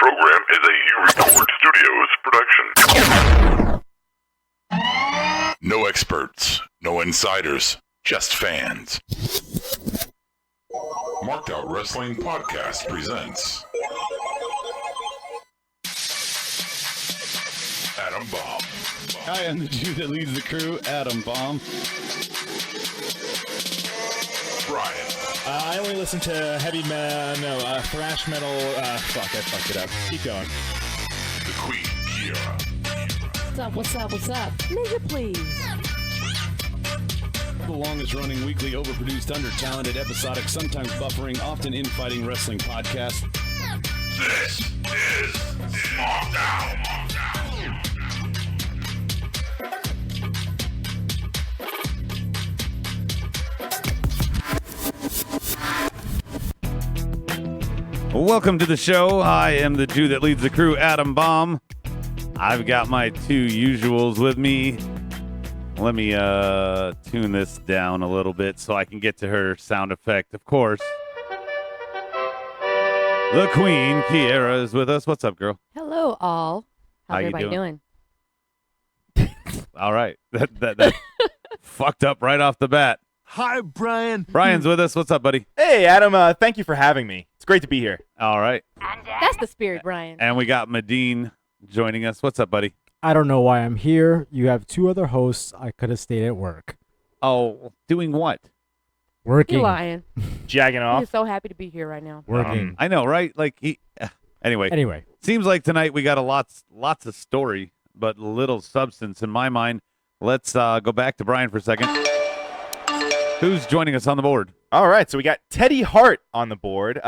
program is a U-Record Studios production. No experts, no insiders, just fans. Marked Out Wrestling Podcast presents Adam Bomb. I am the Jew that leads the crew, Adam Bomb. Brian. I only listen to heavy metal, thrash metal. I fucked it up. Keep going. The Queen, Kiera. What's up? Nigga, please. The longest running weekly overproduced, under-talented, episodic, sometimes buffering, often infighting wrestling podcast. This is SmackDown. Welcome to the show. I am the Jew that leads the crew, Adam Bomb. I've got my two usuals with me. Let me tune this down a little bit so I can get to her sound effect, of course. The Queen, Kiera, is with us. What's up, girl? Hello, all. How's How you everybody doing? All right. That fucked up right off the bat. Hi, Brian. Brian's with us. What's up, buddy? Hey, Adam. Thank you for having me. It's great to be here. All right. That's the spirit, Brian. And we got Medine joining us. What's up, buddy? I don't know why I'm here. You have two other hosts. I could have stayed at work. Oh, doing what? Working. You're lying. Jagging I'm off. just so happy to be here right now. Working. I know, right? Like Anyway, seems like tonight we got lots of story, but little substance in my mind. Let's go back to Brian for a second. Who's joining us on the board? All right, so we got Teddy Hart on the board.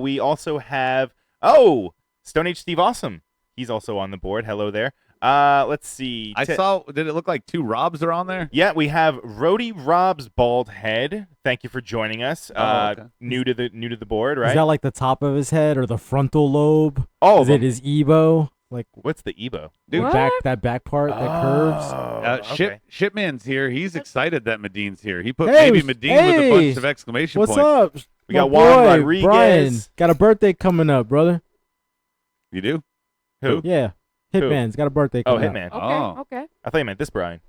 We also have, Stone Age Steve Awesome. He's also on the board. Hello there. Let's see. Did it look like two Robs are on there? Yeah, we have Rody Rob's bald head. Thank you for joining us. Okay. New to the board, right? Is that like the top of his head or the frontal lobe? Oh, is it his Ebo? Like what's the Ebo? Dude, What? that back part that curves? Okay. Shipman's here. He's excited that Medine's here. He put Hey, maybe Medine with a bunch hey, of exclamation What's points. up? We My got Juan boy, Rodriguez. Brian, got a birthday coming up, brother. You do? Who? Yeah. Hitman's got a birthday Oh, coming up. Hitman. Oh. Okay. I thought you meant this Brian.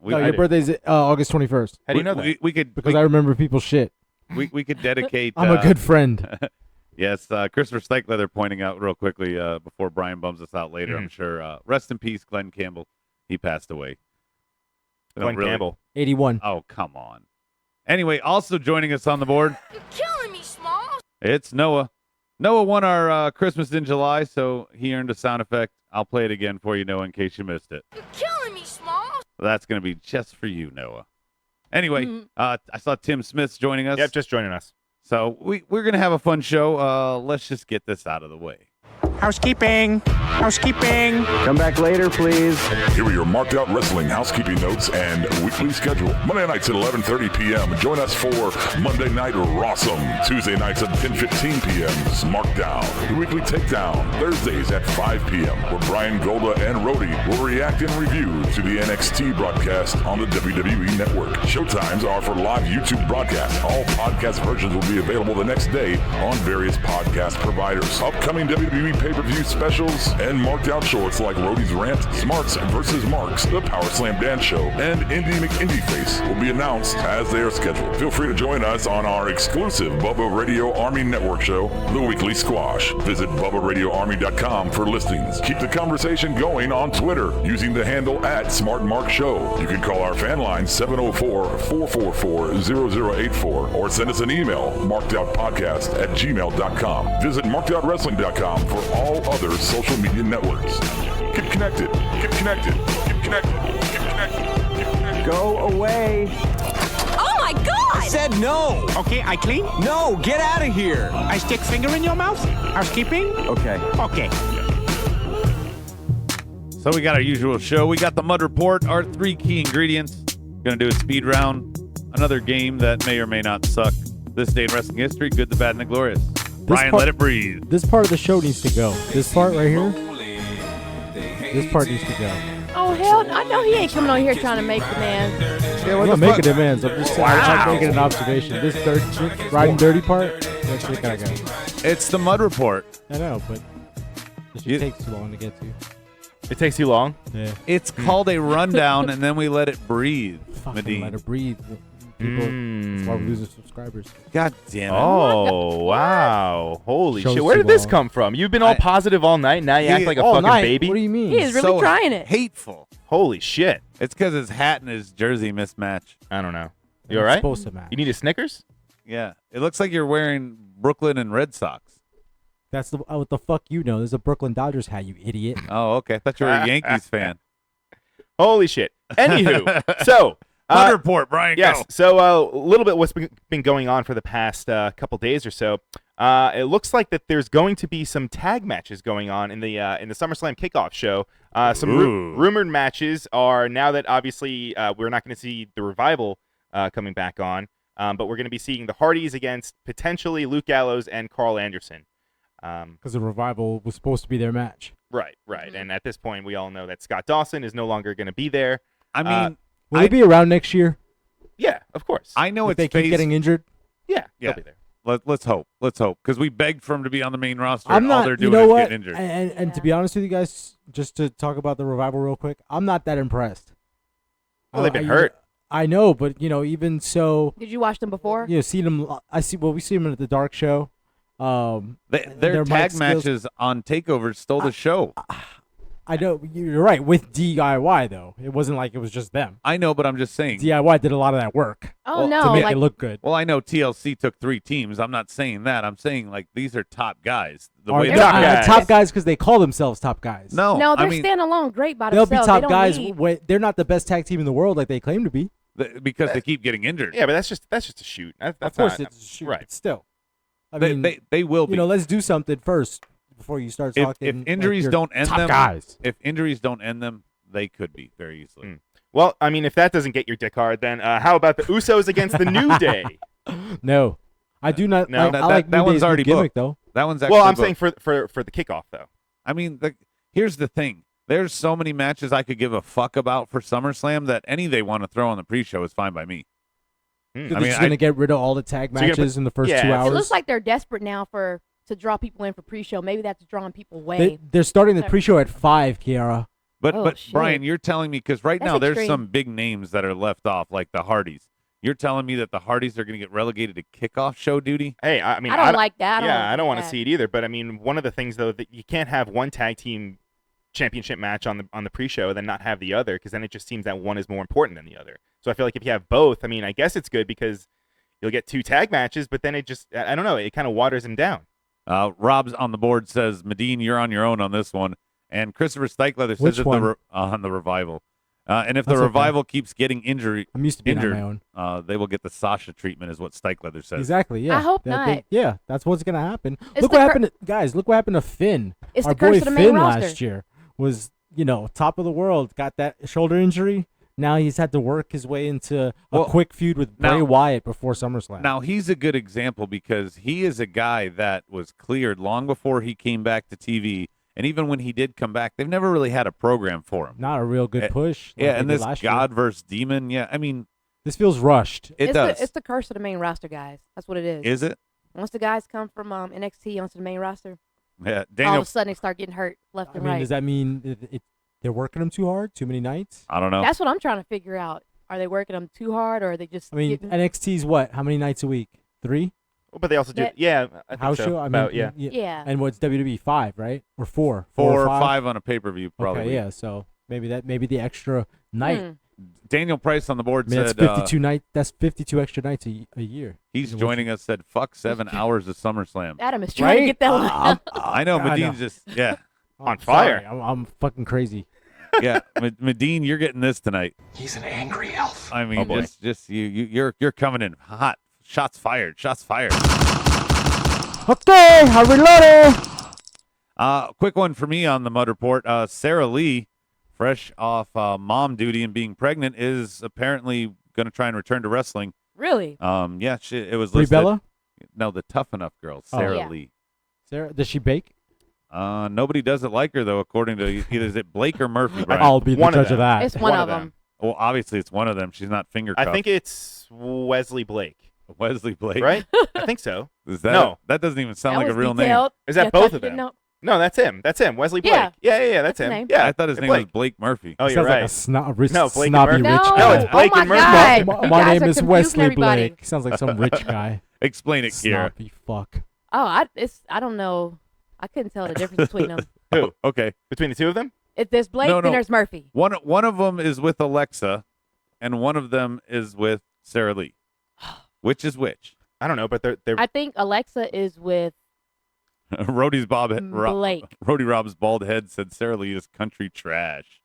No, your birthday's August 21st. How do you know that? We could Because I remember people's shit. we could dedicate. I'm a good friend. Yes, Christopher Stykeleather pointing out real quickly before Brian bums us out later, I'm sure. Rest in peace, Glenn Campbell. He passed away. Glenn Campbell. 81. Oh, come on. Anyway, also joining us on the board, You're killing me, Smalls. it's Noah. Noah won our Christmas in July, so he earned a sound effect. I'll play it again for you, Noah, in case you missed it. You're killing me, Smalls. That's going to be just for you, Noah. Anyway, I saw Tim Smith's joining us. Yep, just joining us. So we're going to have a fun show. Let's just get this out of the way. Housekeeping. Come back later, please. Here are your Marked Out Wrestling housekeeping notes and weekly schedule. Monday nights at 11:30 p.m. Join us for Monday Night Rawsome. Tuesday nights at 10:15 p.m. SmackDown. The weekly Takedown. Thursdays at 5 p.m. where Brian Golda and Rody will react and review to the NXT broadcast on the WWE Network. Showtimes are for live YouTube broadcasts. All podcast versions will be available the next day on various podcast providers. Upcoming WWE pay-per-view specials and marked out shorts like Rody's Rant, Smarts vs. Marks, the Power Slam Dance Show, and Indie McIndie Face will be announced as they are scheduled. Feel free to join us on our exclusive Bubba Radio Army Network show, The Weekly Squash. Visit BubbaRadioArmy.com for listings. Keep the conversation going on Twitter using the handle @SmartMarkShow. You can call our fan line 704-444-0084 or send us an email, markedoutpodcast@gmail.com. Visit markedOutWrestling.com for all other social media networks. Get connected. Go away. Oh my God! I said no. Okay, I clean? No, get out of here. I stick finger in your mouth. Housekeeping? Okay. Okay. So we got our usual show. We got the Mud Report, our 3 key ingredients. Gonna do a speed round. Another game that may or may not suck. This day in wrestling history, good, the bad, and the glorious. Brian, let it breathe. This part of the show needs to go. This part right here. This part needs to go. Oh, hell, I know he ain't coming on here trying to make demands. I'm not making demands. I'm just saying, I'm making an observation. This riding dirty part, that's what gotta go. It's the Mud Report. I know, but It takes too long to get to. It takes too long. Yeah. It's called a rundown, and then we let it breathe. Fucking Medine. let it breathe. People, that's why we lose our subscribers. God damn it. Oh, wow. Holy Show's shit. Where too did this long. come from? You've been all positive all night. Now you act like a All fucking night? baby. What do you mean? He is really So trying it. hateful. Holy shit. It's because his hat and his jersey mismatch. I don't know. It's You all right? supposed to match. You need a Snickers? Yeah. It looks like you're wearing Brooklyn and Red Sox. That's what the fuck you know. There's a Brooklyn Dodgers hat, you idiot. Oh, okay. I thought you were a Yankees fan. Holy shit. Anywho, so. Mud report, Brian. Yes. Go. So a little bit what's been going on for the past couple days or so. It looks like that there's going to be some tag matches going on in the SummerSlam kickoff show. Some rumored matches are now that obviously we're not going to see the Revival coming back on, but we're going to be seeing the Hardys against potentially Luke Gallows and Carl Anderson. Because the Revival was supposed to be their match. Right. And at this point, we all know that Scott Dawson is no longer going to be there. I mean, Will they be around next year? Yeah, of course. I know If it's they keep getting injured? Yeah, Yeah. they'll be there. Let's hope. Because we begged for him to be on the main roster. I'm and all not. they're You doing know is what? getting injured. And to be honest with you guys, just to talk about the Revival real quick, I'm not that impressed. Well, they've been hurt. I know, but even so, Did you watch them before? see them. We see them at the Dark Show. Their their tag mic skills- matches on Takeover stole the show. I know you're right with DIY though. It wasn't like it was just them. I know, but I'm just saying. DIY did a lot of that work Oh, Well, no. to make like, it look good. Well, I know TLC took 3 teams. I'm not saying that. I'm saying like these are top guys. The Are way they that- guys. top guys because they call themselves top guys. no, no, they're I mean standing alone great by They'll be themselves. top they don't guys. Need. They're not the best tag team in the world like they claim to be. because they keep getting injured. Yeah, but that's just a shoot. That's Of course, not, it's shoot, right. but still. I mean, They will be. let's do something first before you start if talking. injuries like don't end top them, guys. if injuries don't end them, they could be very easily. Well, I mean, if that doesn't get your dick hard, then how about the Usos against the New Day? No, I do not. No. like, That- I like that New one's Day's already gimmick booked. though. That one's actually. Well, I'm booked. saying for the kickoff though. I mean, here's the thing. There's so many matches I could give a fuck about for SummerSlam that any they want to throw on the pre-show is fine by me. They're I mean, just gonna get rid of all the tag So you're gonna matches in the first yeah, 2 it hours. It looks like they're desperate now to draw people in for pre-show. Maybe that's drawing people away. they're starting the pre-show at 5, Kiara. But Oh, shit. Brian, you're telling me because right That's now there's extreme. some big names that are left off, like the Hardys. You're telling me that the Hardys are going to get relegated to kickoff show duty? Hey, I mean, I don't like that. I don't want to that. see it either. But I mean, one of the things though that you can't have one tag team championship match on the pre-show and then not have the other, because then it just seems that one is more important than the other. So I feel like if you have both, I mean, I guess it's good because you'll get 2 tag matches, but then it just, I don't know, it kind of waters them down. Rob's on the board says, Medine, you're on your own on this one. And Christopher Stikelether says Which that one? on the Revival. And if That's the okay. Revival keeps getting injured, I'm used to being on my own. they will get the Sasha treatment, is what Stikelether says. Exactly. Yeah. I hope not. Yeah, that's what's gonna happen. It's Look the what cur- happened, guys. Look what happened to Finn. It's Our the curse boy of the main Finn roster. last year was, top of the world. Got that shoulder injury. Now he's had to work his way into a quick feud with Bray now- Wyatt before SummerSlam. Now, he's a good example because he is a guy that was cleared long before he came back to TV. And even when he did come back, they've never really had a program for him. Not a real good push. like Yeah, they and did this last year. God versus Demon, yeah, I mean, This feels rushed. it it's does. it's the curse of the main roster, guys. That's what it is. Is it? Once the guys come from NXT onto the main roster, Yeah, all Daniel, of a sudden they start getting hurt left I and mean, right. does that mean they're working them too hard? Too many nights? I don't know. That's what I'm trying to figure out. Are they working them too hard, or are they just? I mean, getting- NXT's what? How many nights a week? 3? But they also do, That- yeah, I think House so. show? I mean, About, yeah. yeah. And what's WWE? 5, right? Or 4? 4 or 5 on a pay-per-view, probably. Okay, yeah. So maybe the extra night. Hmm. Daniel Price on the board I mean, said that's 52 night. That's 52 extra nights a year. he's You know, joining us. Said fuck 7 hours of SummerSlam. Adam is trying to get that one. I know Medine's just On fire. Sorry, I'm fucking crazy. yeah. Medine, you're getting this tonight. He's an angry elf. I mean, Oh, boy. just you're coming in hot. Shots fired. Shots fired. Okay, I reloaded. Quick one for me on the Mud Report. Sarah Lee, fresh off mom duty and being pregnant, is apparently going to try and return to wrestling. Really? Yeah, it was Brie listed. Bella? No, the Tough Enough girl, Oh. Sarah Yeah. Lee. Sarah, does she bake? Nobody does it like her though, according to either is it Blake or Murphy. Brian? I'll be the One of judge of them. that. It's one one of of them. Well, obviously it's one of them. She's not finger I cuffed. think it's Wesley Blake, Wesley Blake. right? I think so. Is that No. that doesn't even sound That like a was real detailed. Is that Yeah, both thought of you didn't them? know. No, that's him. Wesley Blake. Yeah. Yeah, that's That's his him. name. Yeah, I thought his name Blake. was Blake Murphy. Oh, you're Sounds right. like a rich, No, Blake and snobby Murphy. rich No, guy. No, it's Blake oh and my Murphy. God. My You guys name are is confusing Wesley everybody. Blake. Sounds like some rich guy. Explain it, Kiera. Snobby fuck. Oh, I don't know. I couldn't tell the difference between them. Who? Okay. Between the two of them? If there's Blake, No, then no. there's Murphy. One of them is with Alexa, and one of them is with Sarah Lee. Which is which? I don't know, but they're I think Alexa is with Rhodey's Blake. Rhodey Rob's bald head said Sarah Lee is country trash.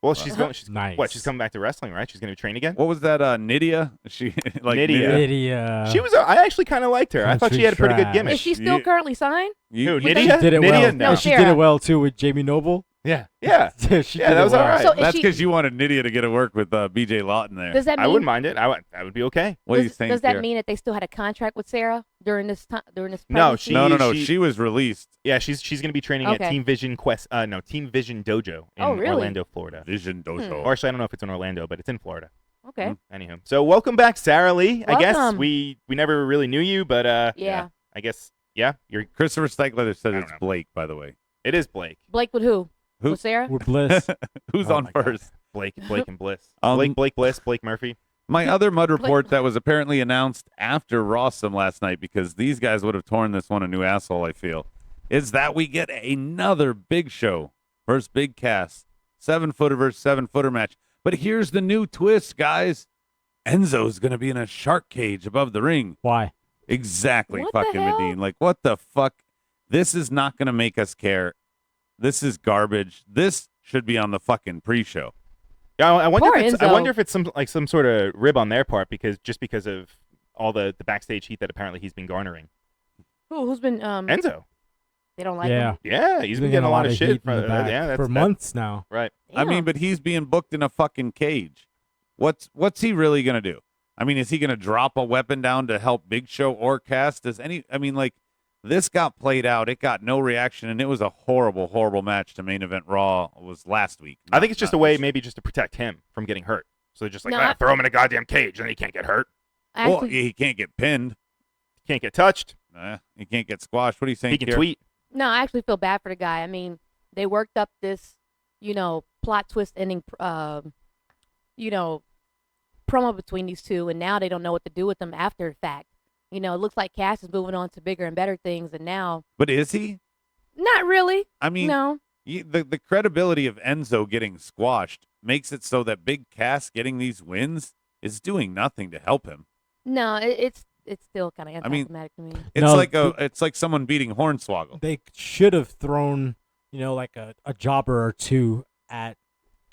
well, she's going. She's Nice. What? She's coming back to wrestling, right? She's going to train again. What was that? Nydia? She like Nydia. Idiot. She was. I actually kind of liked her. I thought she had a pretty good Trash. gimmick. Is she still You- currently signed? You, Who, you- Nydia? She did it Nydia? well. No. She did Sarah. it well too with Jamie Noble. Yeah. she Yeah, did that it was well. all right. So is That's she- because you wanted Nydia to get to work with BJ Lawton there. Does that mean I wouldn't mind it. That would be okay. What do you does, think? does that Kiera? mean that they still had a contract with Sarah during this time? During this No, pregnancy? No. she- She was released. Yeah, she's going to be training at Okay. Team Vision Team Vision Dojo in Oh, really? Orlando, Florida. Vision Dojo. Or actually, I don't know if it's in Orlando, but it's in Florida. Okay. Anywho, so welcome back, Sarah Lee. I guess Welcome. we never really knew you, but Yeah. I guess you're. Christopher Steichler said I it's don't know. Blake, by the way. It is Blake. Blake with who? Who? With Sarah? With Bliss. Who's Oh on my God. first? Blake and Bliss. Um, Blake Bliss, Blake Murphy. My other mud report that was apparently announced after Rawsome last night, because these guys would have torn this one a new asshole, I feel, is that we get another Big Show versus Big Cass. 7-footer versus 7-footer match. But here's the new twist, guys. Enzo's going to be in a shark cage above the ring. Why? Exactly, What the fucking hell? Medine. Like, what the fuck? This is not going to make us care. This is garbage. This should be on the fucking pre-show. Yeah, I wonder Poor if it's, I Enzo. wonder if it's some sort of rib on their part because of all the backstage heat that apparently he's been garnering. Who's been Enzo. They don't like Yeah. him. Yeah, he's been getting a lot of shit heat in the back yeah, for months now. Right. I mean, Damn. but he's being booked in a fucking cage. What's he really gonna do? I mean, is he gonna drop a weapon down to help Big Show or Cass? This got played out. It got no reaction, and it was a horrible, horrible match to main event Raw. It was last week. I think it's just a way this- maybe just to protect him from getting hurt. So they're just like, No, "Ah, I- throw him in a goddamn cage, and he can't get hurt. Well, Actually, he can't get pinned. He can't get touched. He can't get squashed. What are you saying? He can Kiera? tweet. no, I actually feel bad for the guy. I mean, they worked up this, plot twist ending, promo between these two, and now they don't know what to do with them after the fact. It looks like Cass is moving on to bigger and better things, and now, But is he? not really. I mean, No. the credibility of Enzo getting squashed makes it so that Big Cass getting these wins is doing nothing to help him. No, it's still kind of I mean, anticlimactic to me. It's No, it's like someone beating Hornswoggle. They should have thrown, like a jobber or two at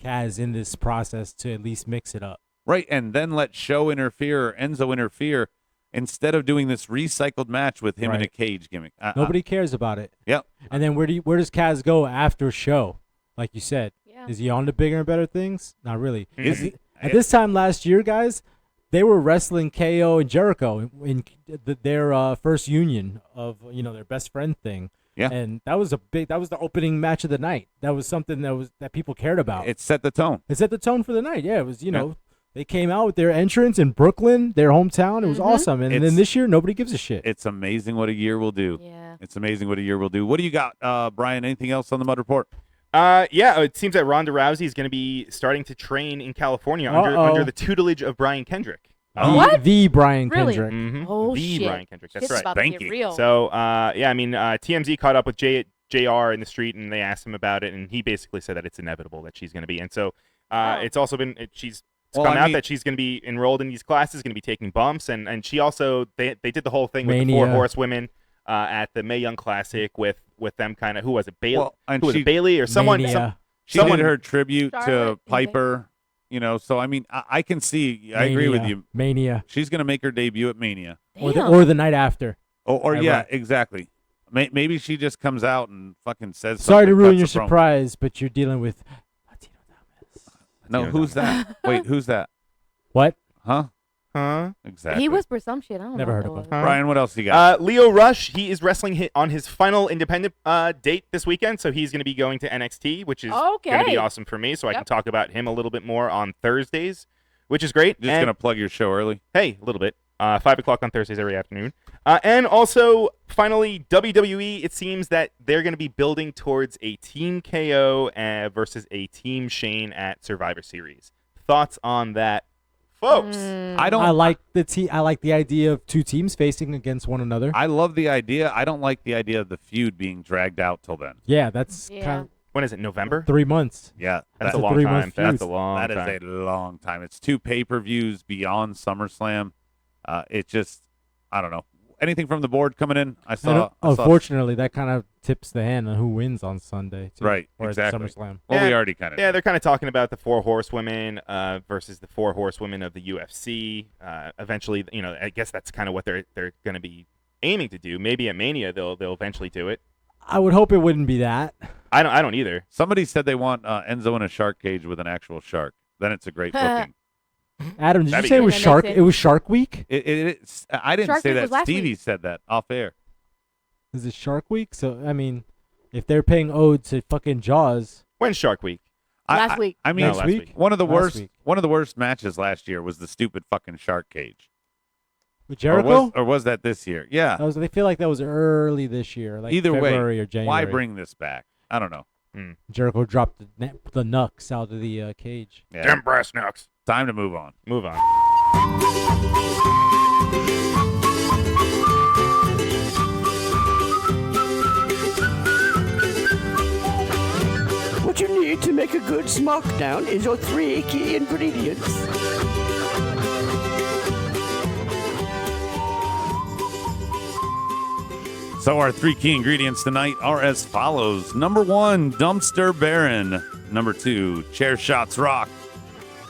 Kaz in this process to at least mix it up. Right, and then let Show interfere or Enzo interfere instead of doing this recycled match with him in a Right. cage gimmick. Nobody cares about it. Yep. And then where does Kaz go after Show? Like you said, Yeah. is he on to bigger and better things? Not really. Is he? At this time last year, guys, they were wrestling KO and Jericho in their first union of their best friend thing. Yeah. And that was the opening match of the night. That was something that people cared about. It set the tone. It set the tone for the night. Yeah, it was they came out with their entrance in Brooklyn, their hometown. It was awesome. And It's- then this year, nobody gives a shit. It's amazing what a year will do. Yeah. It's amazing what a year will do. What do you got, Brian? Anything else on the Mud Report? Yeah, it seems that Ronda Rousey is going to be starting to train in California under the tutelage of Brian Kendrick. What? The Brian Really? Kendrick. Mhm. Oh, the shit. Brian Kendrick. That's Shit's right. about to Thank get you. real. So, TMZ caught up with JR in the street, and they asked him about it, and he basically said that it's inevitable that she's going to be. And so, it's also been she's Well, come I out mean- that she's going to be enrolled in these classes, going to be taking bumps, and she also they did the whole thing with the Mania. Four Horsewomen at the Mae Young Classic with them kind of who was it Bailey? Well, and who was she- it Bailey or someone? Mania. She someone did her tribute Charlotte to and Piper. So I mean, I can see. I agree with you. Mania. She's going to make her debut at Mania. Damn. Or the night after. Or Right, yeah, right. exactly. Maybe she just comes out and fucking says. Sorry to something, ruin your cuts a promo. surprise, but you're dealing with Latino Thomas. No, You know, who's that? Wait, who's that? What? Huh? Huh? Exactly. He whispered some shit. I don't Never know heard what of it him. was. Brian, what else you got? Leo Rush, he is wrestling on his final independent date this weekend, so he's going to be going to NXT, which is going to Okay. be awesome for me, so I can Yep. talk about him a little bit more on Thursdays, which is great. Just And, going to plug your show early. hey, a little bit. 5 o'clock on Thursdays every afternoon. And also, finally, WWE, it seems that they're going to be building towards a Team KO versus a Team Shane at Survivor Series. Thoughts on that, folks? I like the idea of two teams facing against one another. I love the idea. I don't like the idea of the feud being dragged out till then. Yeah, that's kind of when is it? November? 3 months. Yeah, that's a long time. That is a long time. It's 2 pay-per-views beyond SummerSlam. It just, I don't know. Anything from the board coming in? Unfortunately, that kind of tips the hand on who wins on Sunday, too. Right, or exactly. At SummerSlam. Well, we already kind of they're kind of talking about the 4 horsewomen versus the 4 horsewomen of the UFC. Eventually, I guess that's kind of what they're going to be aiming to do. Maybe at Mania they'll eventually do it. I would hope it wouldn't be that. I don't either. Somebody said they want Enzo in a shark cage with an actual shark. Then it's a great booking. Adam, did you say it was Shark? It was Shark Week. I didn't say that. Stevie said that off air. Is it Shark Week? So I mean, if they're paying ode to fucking Jaws, when's Shark Week? Last week. I mean, last week. One of the worst matches last year was the stupid fucking shark cage. With Jericho? Or was that this year? Yeah. They feel like that was early this year, like Either February way, or January. why bring this back? I don't know. Jericho dropped the knucks out of the cage. Yeah. Damn brass knucks. Time to move on. Move on. What you need to make a good SmackDown is your 3 key ingredients. So our 3 key ingredients tonight are as follows. Number 1, Dumpster Baron. Number 2, Chair Shots Rock.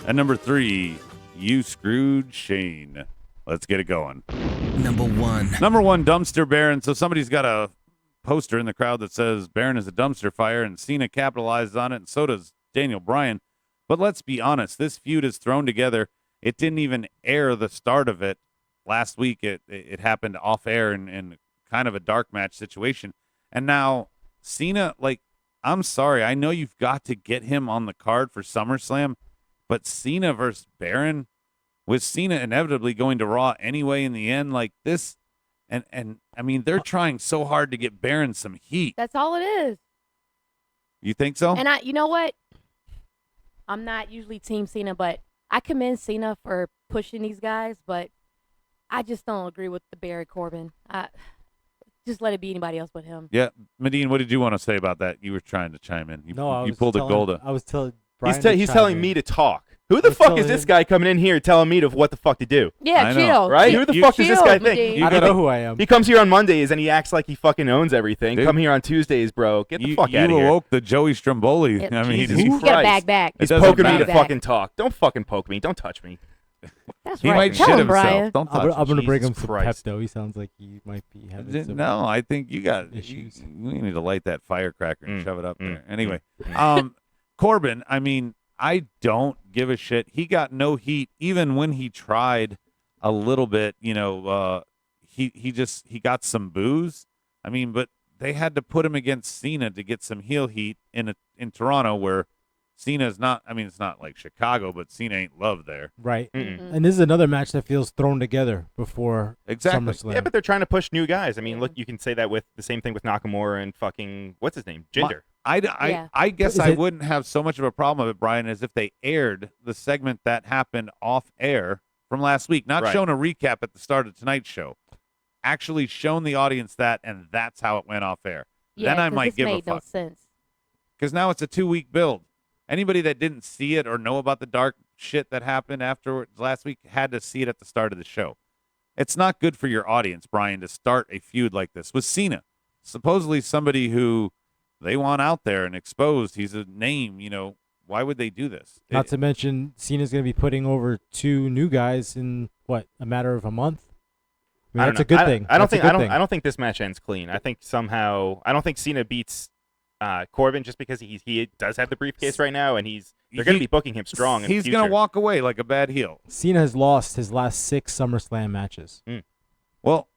And number 3, You Screwed Shane. Let's get it going. Number 1, Dumpster Baron. So somebody's got a poster in the crowd that says Baron is a dumpster fire, and Cena capitalized on it, and so does Daniel Bryan. But let's be honest, this feud is thrown together. It didn't even air the start of it last week. It happened off air in kind of a dark match situation. And now Cena, I'm sorry, I know you've got to get him on the card for SummerSlam, but Cena versus Baron, with Cena inevitably going to Raw anyway in the end, like this, and I mean, they're trying so hard to get Baron some heat. That's all it is. You think so? And you know what? I'm not usually Team Cena, but I commend Cena for pushing these guys, but I just don't agree with the Barry Corbin. Just let it be anybody else but him. Yeah, Medine, what did you want to say about that? You were trying to chime in. You pulled a Golda. I was telling He's telling me to talk. Who the fuck is this guy coming in here telling me what the fuck to do? Yeah, chill. Right? Who the fuck does this guy think? I don't know who I am. He comes here on Mondays and he acts like he fucking owns everything. Dude, come here on Tuesdays, bro. Get the fuck out of here. You awoke the Joey Stromboli. Yep. I mean, you got a bag back. He's poking me to fucking talk. Don't fucking poke me. Don't touch me. That's he right. might Tell shit him, himself. Brian. Don't touch I'm going to bring him Jesus some Christ. Pepto. He sounds like he might be having some No, I think you got issues. You need to light that firecracker and shove it up there. Anyway, mm. Corbin, I mean, I don't give a shit. He got no heat even when he tried a little bit. He got some boos. I mean, but they had to put him against Cena to get some heel heat in Toronto, where Cena's not. I mean, it's not like Chicago, but Cena ain't loved there. Right. And this is another match that feels thrown together before SummerSlam. Yeah, but they're trying to push new guys. I mean, look, you can say that with the same thing with Nakamura and fucking what's his name, Jinder. I guess I wouldn't have so much of a problem with it, Brian, as if they aired the segment that happened off air from last week, not shown a recap at the start of tonight's show, actually shown the audience that, and that's how it went off air. Yeah, then I might give a fuck. Made no sense. Because now it's a 2-week build. Anybody that didn't see it or know about the dark shit that happened afterwards last week had to see it at the start of the show. It's not good for your audience, Brian, to start a feud like this with Cena. Supposedly somebody who they want out there and exposed. He's a name, Why would they do this? Not to mention, Cena's going to be putting over 2 new guys in, a matter of a month? I mean, that's a good thing. I don't think this match ends clean. I think somehow I don't think Cena beats Corbin just because he does have the briefcase right now, and they're going to be booking him strong. He's going to walk away like a bad heel. Cena has lost his last 6 SummerSlam matches. Well,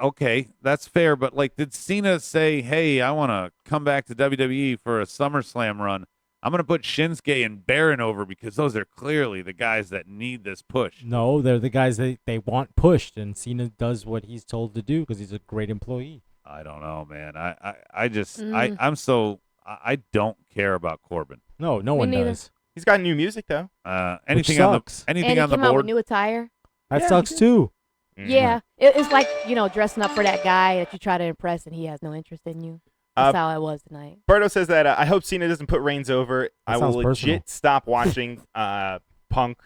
okay, that's fair, but did Cena say, "Hey, I want to come back to WWE for a SummerSlam run"? I'm going to put Shinsuke and Baron over because those are clearly the guys that need this push. No, they're the guys that they want pushed, and Cena does what he's told to do because he's a great employee. I don't know, man. I don't care about Corbin. No one neither. does. He's got new music though. Anything sucks. And he on the came out with board. new attire. That sucks too. Yeah, it's like dressing up for that guy that you try to impress, and he has no interest in you. That's how I was tonight. Berto says that I hope Cena doesn't put Reigns over. I will sounds legit personal. stop watching Punk.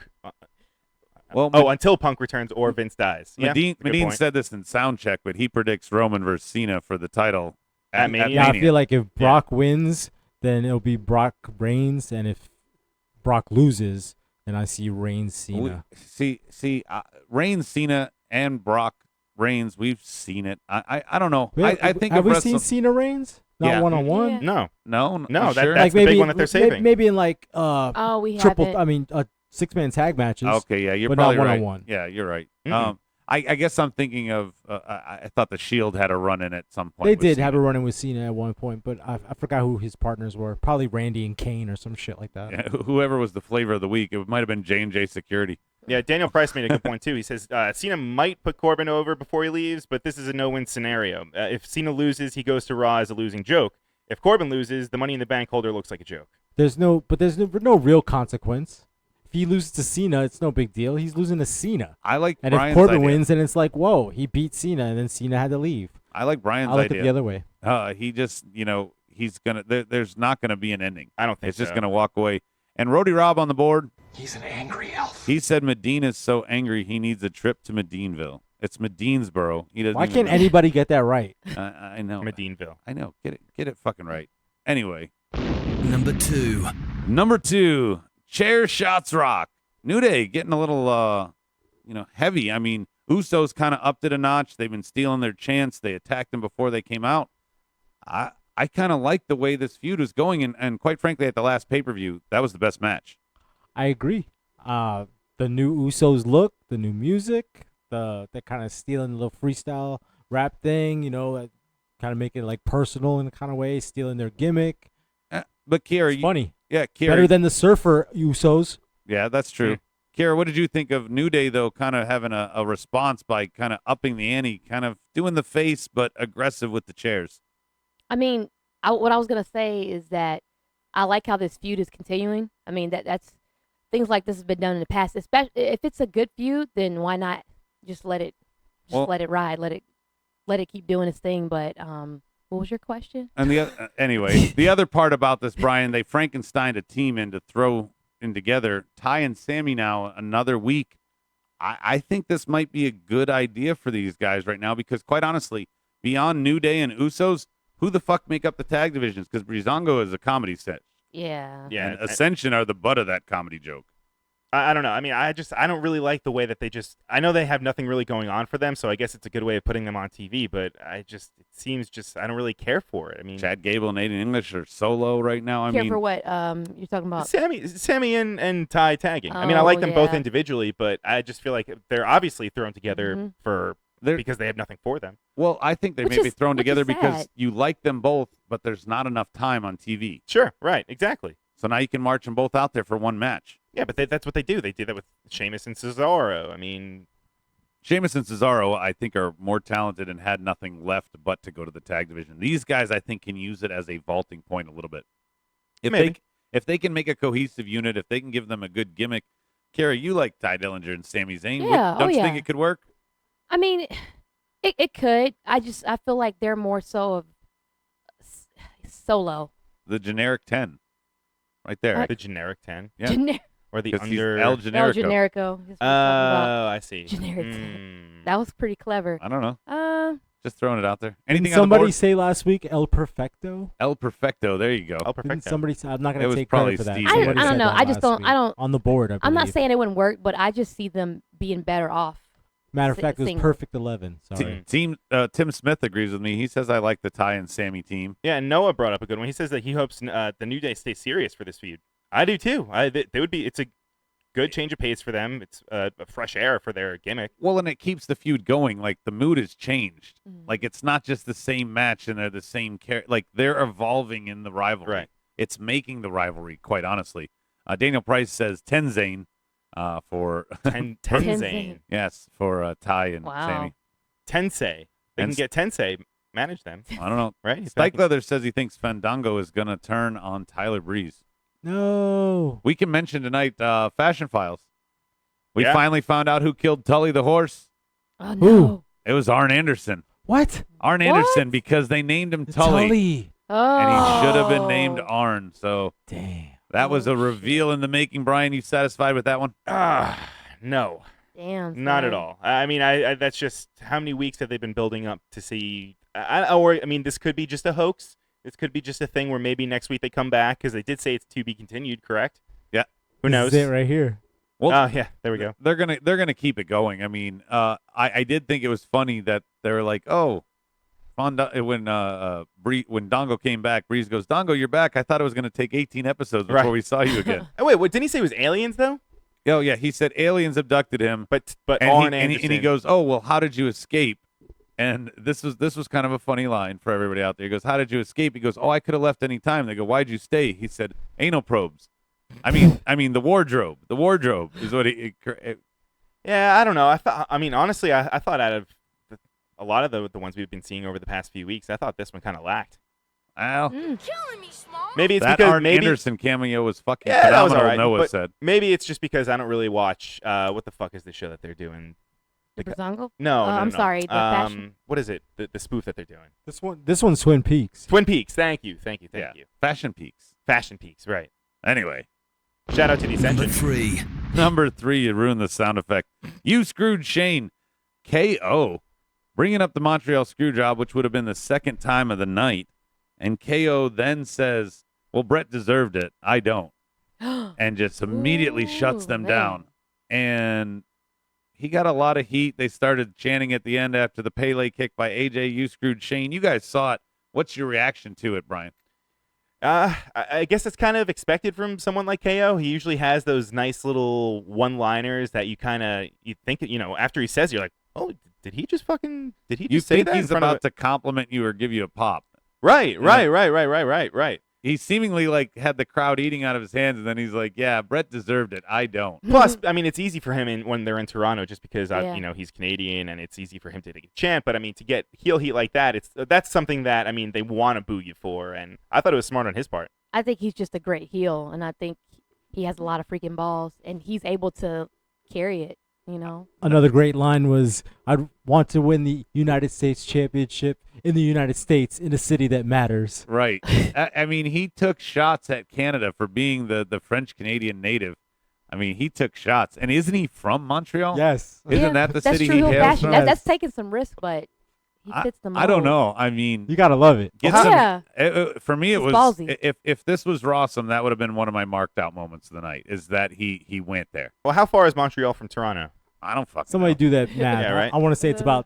Well, Until Punk returns or Vince dies. Yeah, that's a good Medine point. said this in Soundcheck, but he predicts Roman versus Cena for the title At Mania? Yeah, I feel like if Brock wins, then it'll be Brock Reigns, and if Brock loses, then I see Reigns Cena. Reigns, Cena, and Brock Reigns. We've seen it. I don't know. I think have of we seen Cena Reigns? Not Yeah. one-on-one. Yeah. No. No, No, you that- sure? that's the big one that they're saving. Maybe in like We triple. haven't. I mean, six-man tag matches. Okay, yeah, you're but not probably right. one-on-one. Yeah, you're right. Mhm. I guess I'm thinking of. I thought the Shield had a run in at some point. They with did have a Cena. run-in with Cena at one point, but I forgot who his partners were. Probably Randy and Kane or some shit like that. Yeah, whoever was the flavor of the week, it might have been J&J Security. Yeah, Daniel Price made a good point too. He says Cena might put Corbin over before he leaves, but this is a no-win scenario. If Cena loses, he goes to Raw as a losing joke. If Corbin loses, the Money in the Bank holder looks like a joke. There's no real consequence. If he loses to Cena, it's no big deal. He's losing to Cena. I like And Brian's if Corbin idea. wins, then it's like, whoa, he beat Cena, and then Cena had to leave. I like Brian's I like idea. it the other way. He just, he's gonna. There's not gonna be an ending. I don't think It's just so. gonna walk away. And Rody Rob on the board. He's an angry elf. He said Medina's so angry he needs a trip to Medineville. It's Medinesboro. He doesn't. Why even can't know. anybody get that right? I know. Medineville. I know. Get it fucking right. Anyway, Number 2. number 2, chair shots rock. New Day getting a little, heavy. I mean, Usos kind of upped it a notch. They've been stealing their chance. They attacked them before they came out. I kind of like the way this feud is going, and quite frankly, at the last pay-per-view, that was the best match. I agree. The new Usos look, the new music, they're kind of stealing the little freestyle rap thing, kind of making it like personal in a kind of way, stealing their gimmick. But Kiera, It's funny. Yeah, Kiera. Better than the Surfer Usos. Yeah, that's true. Kiera, what did you think of New Day, though, kind of having a response by kind of upping the ante, kind of doing the face but aggressive with the chairs? I mean, what I was gonna say is that I like how this feud is continuing. I mean, that's things like this has been done in the past. Especially if it's a good feud, then why not just let it ride, let it keep doing its thing. But what was your question? And anyway, the other part about this, Brian, they Frankensteined a team in to throw in together. Ty and Sammy now another week. I think this might be a good idea for these guys right now because, quite honestly, beyond New Day and Usos, who the fuck make up the tag divisions? Because Breezango is a comedy set. Yeah. Yeah. And Ascension are the butt of that comedy joke. I don't know. I mean, I don't really like the way that I know they have nothing really going on for them, so I guess it's a good way of putting them on TV, but it seems I don't really care for it. I mean, Chad Gable and Aiden English are solo right now. I Care mean, for what? You're talking about Sammy and Ty tagging. I mean, I like them both individually, but I just feel like they're obviously thrown together because they have nothing for them. Well, I think they Which may be is- thrown which is together because sad. you like them both, but there's not enough time on TV. Sure, right, exactly. So now you can march them both out there for one match. Yeah, but that's what they do. They do that with Sheamus and Cesaro. I mean, Sheamus and Cesaro, I think, are more talented and had nothing left but to go to the tag division. These guys, I think, can use it as a vaulting point a little bit. If they can make a cohesive unit, if they can give them a good gimmick. Kara, you like Ty Dillinger and Sami Zayn. Yeah, Don't you yeah. think it could work? I mean, it could. I feel like they're more so of solo. The generic 10. Right there. the generic 10. Yeah. Or the 'Cause he's under El El Generico. Generico. That's what I'm talking about. I see. Generic. Mm. That was pretty clever. I don't know. Just throwing it out there. Didn't Anything on the somebody board? say last week El Perfecto? El Perfecto. There you go. El Didn't Perfecto. somebody say, I'm not It going was to take probably credit for that. Steve. I Somebody don't said know. that I just last don't. week. I don't. On the board, I I'm not believe. saying it wouldn't work, but I just see them being better off. Matter of fact, it was single. Perfect 11. Sorry. Tim Smith agrees with me. He says I like the Ty and Sammy team. Yeah, and Noah brought up a good one. He says that he hopes the New Day stay serious for this feud. I do too. They would be. It's a good change of pace for them. It's a fresh air for their gimmick. Well, and it keeps the feud going. Like the mood has changed. Mhm. Like it's not just the same match and they're the same character. Like they're evolving in the rivalry. Right. it's making the rivalry, quite honestly. Daniel Price says Tenzane for Tenzane. yes, for Ty and Wow. Sammy. Tensei. They can get Tensei, manage them. I don't know. Right? He's Spike back in- Leather says he thinks Fandango is going to turn on Tyler Breeze. No. We can mention tonight Fashion Files. We Yeah. finally found out who killed Tully the horse. Oh, Who? no. It was Arn Anderson. What? Arn What? Anderson, because they named him Tully, Oh. and he should have been named Arn. So Damn. that was a reveal in the making. Brian, you satisfied with that one? No. Damn. Not son. at all. I mean, I that's just how many weeks have they been building up to see? I mean, this could be just a hoax. This could be just a thing where maybe next week they come back because they did say it's to be continued. Correct? Yeah. Who knows? This is it right here. Well, Oh yeah, there we go. they're gonna keep it going. I mean, I did think it was funny that they were like, oh, when Dongo came back, Breeze goes, Dongo, you're back. I thought it was gonna take 18 episodes before Right. we saw you again. Oh wait, what didn't he say it was aliens though? Oh yeah, he said aliens abducted him, But and Arn he Anderson. goes, oh well, how did you escape? And this was kind of a funny line for everybody out there. He goes, how did you escape? He goes, oh, I could have left any time. They go, why'd you stay? He said, anal probes. I mean the wardrobe. The wardrobe is what Yeah, I don't know. I mean, honestly, I thought out of a lot of the ones we've been seeing over the past few weeks, I thought this one kind of lacked. Well, Maybe it's that because Arn Anderson cameo was fucking Yeah, that was phenomenal. all right, Noah but said. maybe it's just because I don't really watch. What the fuck is the show that they're doing? The Brazongo? No, no, I'm no. sorry. The fashion. What is it? The spoof that they're doing? This one's Twin Peaks. Twin Peaks. Thank you. Yeah. Fashion Peaks. Fashion Peaks. Right. Anyway, Shout out to the Number Ascension. 3. number 3, you ruined the sound effect. You screwed Shane. KO bringing up the Montreal screw job, which would have been the second time of the night. And KO then says, well, Brett deserved it. I don't. And just immediately shuts them man. down. And he got a lot of heat. They started chanting at the end after the Pele kick by AJ. You screwed Shane. You guys saw it. What's your reaction to it, Brian? I guess it's kind of expected from someone like KO. He usually has those nice little one-liners that you think, after he says, you're like, oh, did he just say You think that? he's about to compliment you or give you a pop. Right. He seemingly had the crowd eating out of his hands, and then he's like, yeah, Brett deserved it. I don't. Plus, I mean, it's easy for him when they're in Toronto just because, Yeah. he's Canadian and it's easy for him to take a chant. But, I mean, to get heel heat like that, that's something that, I mean, they want to boo you for. And I thought it was smart on his part. I think he's just a great heel, and I think he has a lot of freaking balls, and he's able to carry it, Another great line was, I'd want to win the United States Championship in the United States in a city that matters. Right. I mean, he took shots at Canada for being the French-Canadian native. I mean, he took shots. And isn't he from Montreal? Yes. Isn't that the that's city true he heel hails fashion. from? That's taking some risk, but he fits the mold. I don't know. I mean, You got to love it. get Yeah. for me, it It's was ballsy. if this was Rawsome, that would have been one of my marked out moments of the night. Is that he went there? Well, how far is Montreal from Toronto? I don't fucking Somebody know. do that math. Yeah, right. I want to say it's about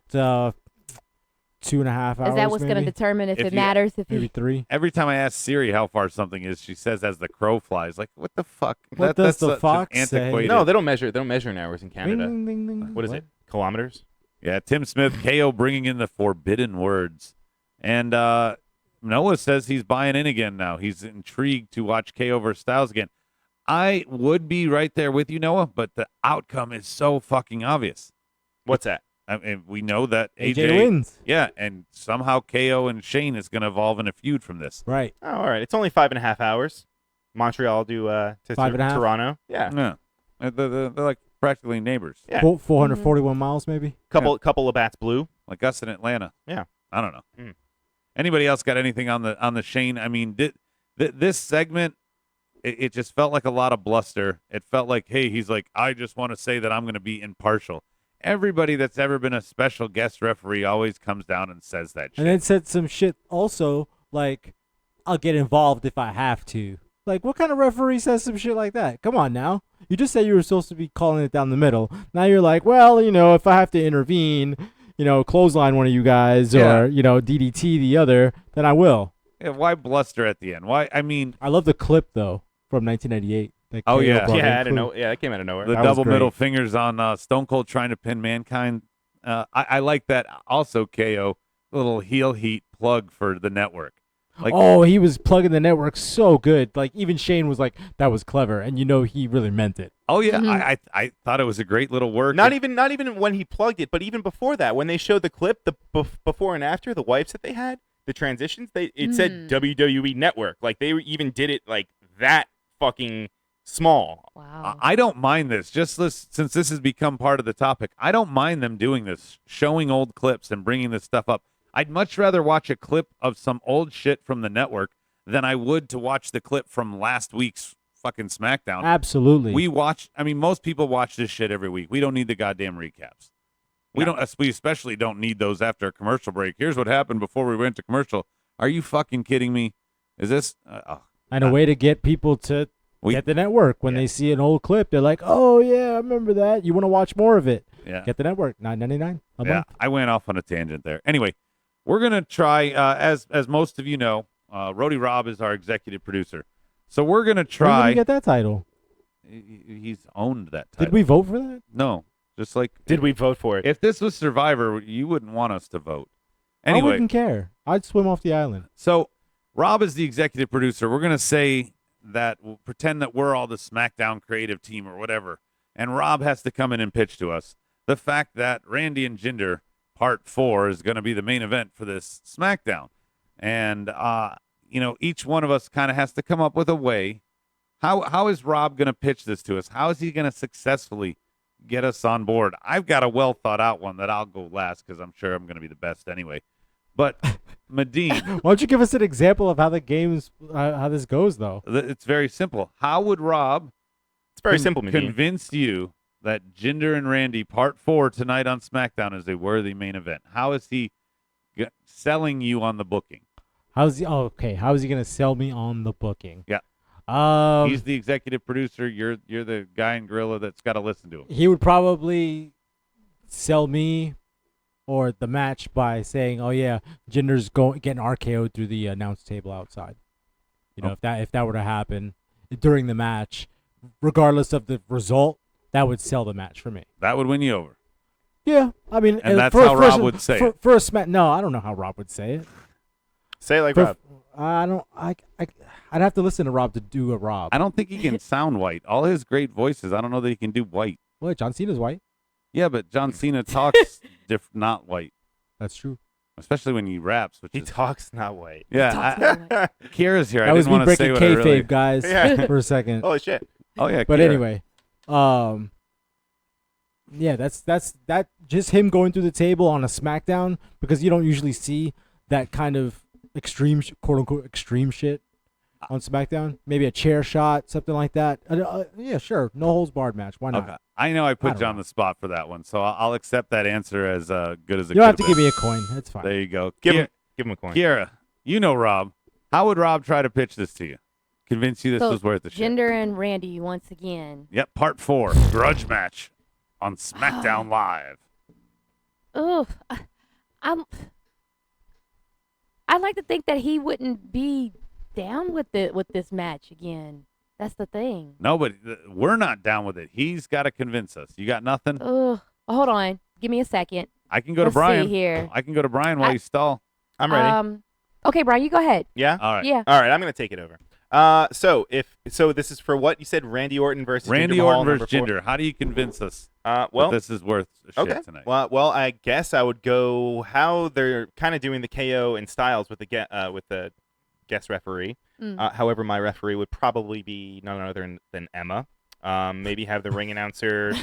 2.5 hours. Is that what's going to maybe? determine if If it you- matters? If Maybe he, 3. Every time I ask Siri how far something is, she says as the crow flies. Like, what the fuck? What does that's the such an fox say? antiquated- No, they don't measure. They don't measure in hours in Canada. Ding, ding, ding, ding. What is it? Kilometers? Yeah, Tim Smith, KO bringing in the forbidden words. And Noah says he's buying in again now. He's intrigued to watch KO versus Styles again. I would be right there with you, Noah, but the outcome is so fucking obvious. What's that? I mean, we know that AJ wins. Yeah, and somehow KO and Shane is going to evolve in a feud from this. Right. Oh, all right. It's only 5.5 hours. Montreal to 5.5? Toronto. Yeah. Yeah. They're like practically neighbors. Yeah. 441 miles, maybe. Couple of bats blue. Like us in Atlanta. Yeah. I don't know. Mm. Anybody else got anything on the Shane? I mean, this segment, it just felt like a lot of bluster. It felt like, hey, he's like, I just want to say that I'm going to be impartial. Everybody that's ever been a special guest referee always comes down and says that shit. And then said some shit also like, I'll get involved if I have to. Like, what kind of referee says some shit like that? Come on now. You just said you were supposed to be calling it down the middle. Now you're like, well, if I have to intervene, clothesline one of you guys or, DDT the other, then I will. Yeah, why bluster at the end? Why? I mean, I love the clip, though, from 1998. that Oh, KO yeah. brought in. Yeah, I didn't know. Yeah, that came out of nowhere. the That was double great. middle fingers on Stone Cold trying to pin Mankind. I like that. Also, KO, little heel heat plug for the network. Like, Oh, he was plugging the network so good. Like even Shane was like, "That was clever," and he really meant it. oh yeah, I thought it was a great little work. Not even when he plugged it, but even before that, when they showed the clip, the before and after, the wipes that they had, the transitions, it said WWE Network. Like they even did it like that fucking small. Wow. I don't mind this. Since this has become part of the topic, I don't mind them doing this, showing old clips and bringing this stuff up. I'd much rather watch a clip of some old shit from the network than I would to watch the clip from last week's fucking SmackDown. Absolutely. Most people watch this shit every week. We don't need the goddamn recaps. We especially don't need those after a commercial break. Here's what happened before we went to commercial. Are you fucking kidding me? Is this and a way to get people to get the network when they see an old clip? They're like, "Oh yeah, I remember that. You want to watch more of it? Yeah. Get the network. $9.99 a Yeah, month." I went off on a tangent there. Anyway, we're gonna try. As most of you know, Rody Robb is our executive producer, so we're gonna Where try. did you get that title? He's owned that title. Did we vote for that? No, just like Did we vote for it? if this was Survivor, you wouldn't want us to vote. I Anyway, wouldn't care. I'd swim off the island. so Rob is the executive producer. We're gonna say that we'll pretend that we're all the SmackDown creative team or whatever, and Rob has to come in and pitch to us the fact that Randy and Jinder Part 4 is going to be the main event for this SmackDown. And, each one of us kind of has to come up with a way. How is Rob going to pitch this to us? How is he going to successfully get us on board? I've got a well-thought-out one that I'll go last because I'm sure I'm going to be the best anyway. But, Medine. Why don't you give us an example of how how this goes, though? It's very simple. How would Rob It's very simple, Medine. convince you that Jinder and Randy Part 4 tonight on SmackDown is a worthy main event? How is he selling you on the booking? How is he going to sell me on the booking? Yeah. He's the executive producer. You're the guy in Gorilla that's got to listen to him. He would probably sell me or the match by saying, "Oh yeah, Jinder's getting RKO'd through the announce table outside." If that were to happen during the match, regardless of the result, that would sell the match for me. That would win you over. Yeah, I mean, and that's how Rob would say it. For a smack, no, I don't know how Rob would say it. Say it like Rob. I'd have to listen to Rob to do a Rob. I don't think he can sound white. All his great voices, I don't know that he can do white. What? John Cena's white. Yeah, but John Cena talks not white. That's true. Especially when he raps. He talks not white. Yeah, Kira's here. That I was didn't me want to say breaking what I really. kayfabe, guys, Yeah. for a second. Holy shit. Oh yeah, But Kira. anyway, yeah, that's just him going through the table on a SmackDown, because you don't usually see that kind of extreme, quote unquote, extreme shit on SmackDown. Maybe a chair shot, something like that. Yeah, sure, no holds barred match. Why not? Okay. I know I put you know. on the spot for that one, so I'll accept that answer as good as it. You don't have to could've give me a coin. That's fine. There you go. Give him a coin. Kiera, you know Rob. How would Rob try to pitch this to you? Convince you this So, was worth the shit? Jinder and Randy once again. Yep, Part 4, Grudge match on SmackDown Live. Ugh. I'd like to think that he wouldn't be down with this match again. That's the thing. No, but we're not down with it. He's got to convince us. You got nothing? Ugh. Hold on. Give me a second. I can go Let's to Brian. see here. I can go to Brian while you stall. I'm ready. Okay, Brian, you go ahead. Yeah? All right. Yeah. All right, I'm going to take it over. So this is for what you said, Randy Orton versus Randy Jinder Mahal, Orton versus number 4? Jinder. How do you convince us Well, that this is worth shit okay. tonight? Well, I guess I would go how they're kind of doing the KO and Styles with the guest referee. However, my referee would probably be none other than Emma. Maybe have the ring announcer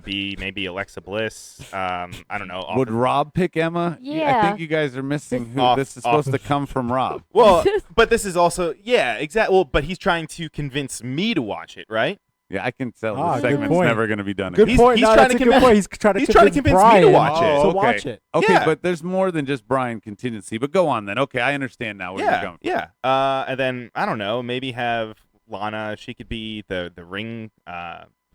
be maybe Alexa Bliss. I don't know. Would Rob pick Emma? Yeah. I think you guys are missing who this is supposed to come from Rob. Well, but this is also exactly. Well, but he's trying to convince me to watch it, right? Yeah, I can tell Ah, this good segment's point. never going to be done Good again. point. He's No, trying that's to a good convince- point. He's trying to he's trying to convince me to Brian. watch it. Oh, So okay. watch it. Okay, Yeah. but there's more than just Brian contingency. But go on then. Okay, I understand now where you're going. Yeah. And then I don't know. Maybe have Lana. She could be the ring.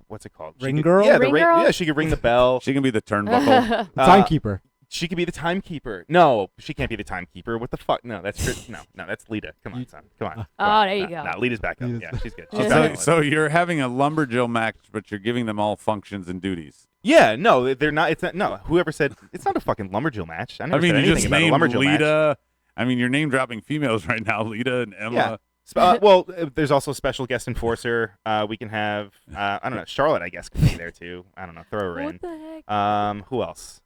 What's it called? Ring could, girl? Yeah, Ring the girl? Yeah, she could ring the bell. She can be the turnbuckle. Timekeeper. She could be the timekeeper. No, she can't be the timekeeper. What the fuck? No, that's no, that's Lita. Come on, son. Come on. Oh, there you go. No, Lita's back up. Lita's Yeah, back. she's good. Oh, She's so, back. so you're having a lumberjill match, but you're giving them all functions and duties. Yeah, no, they're not. It's not. No, whoever said it's not a fucking lumberjill match. I never I mean, said you anything just about a named lumberjill match. Lita, I mean, you're name dropping females right now, Lita and Emma. Yeah. There's also a special guest enforcer. We can have, I don't know, Charlotte, I guess, could be there too. I don't know, throw her in. What the heck? Who else?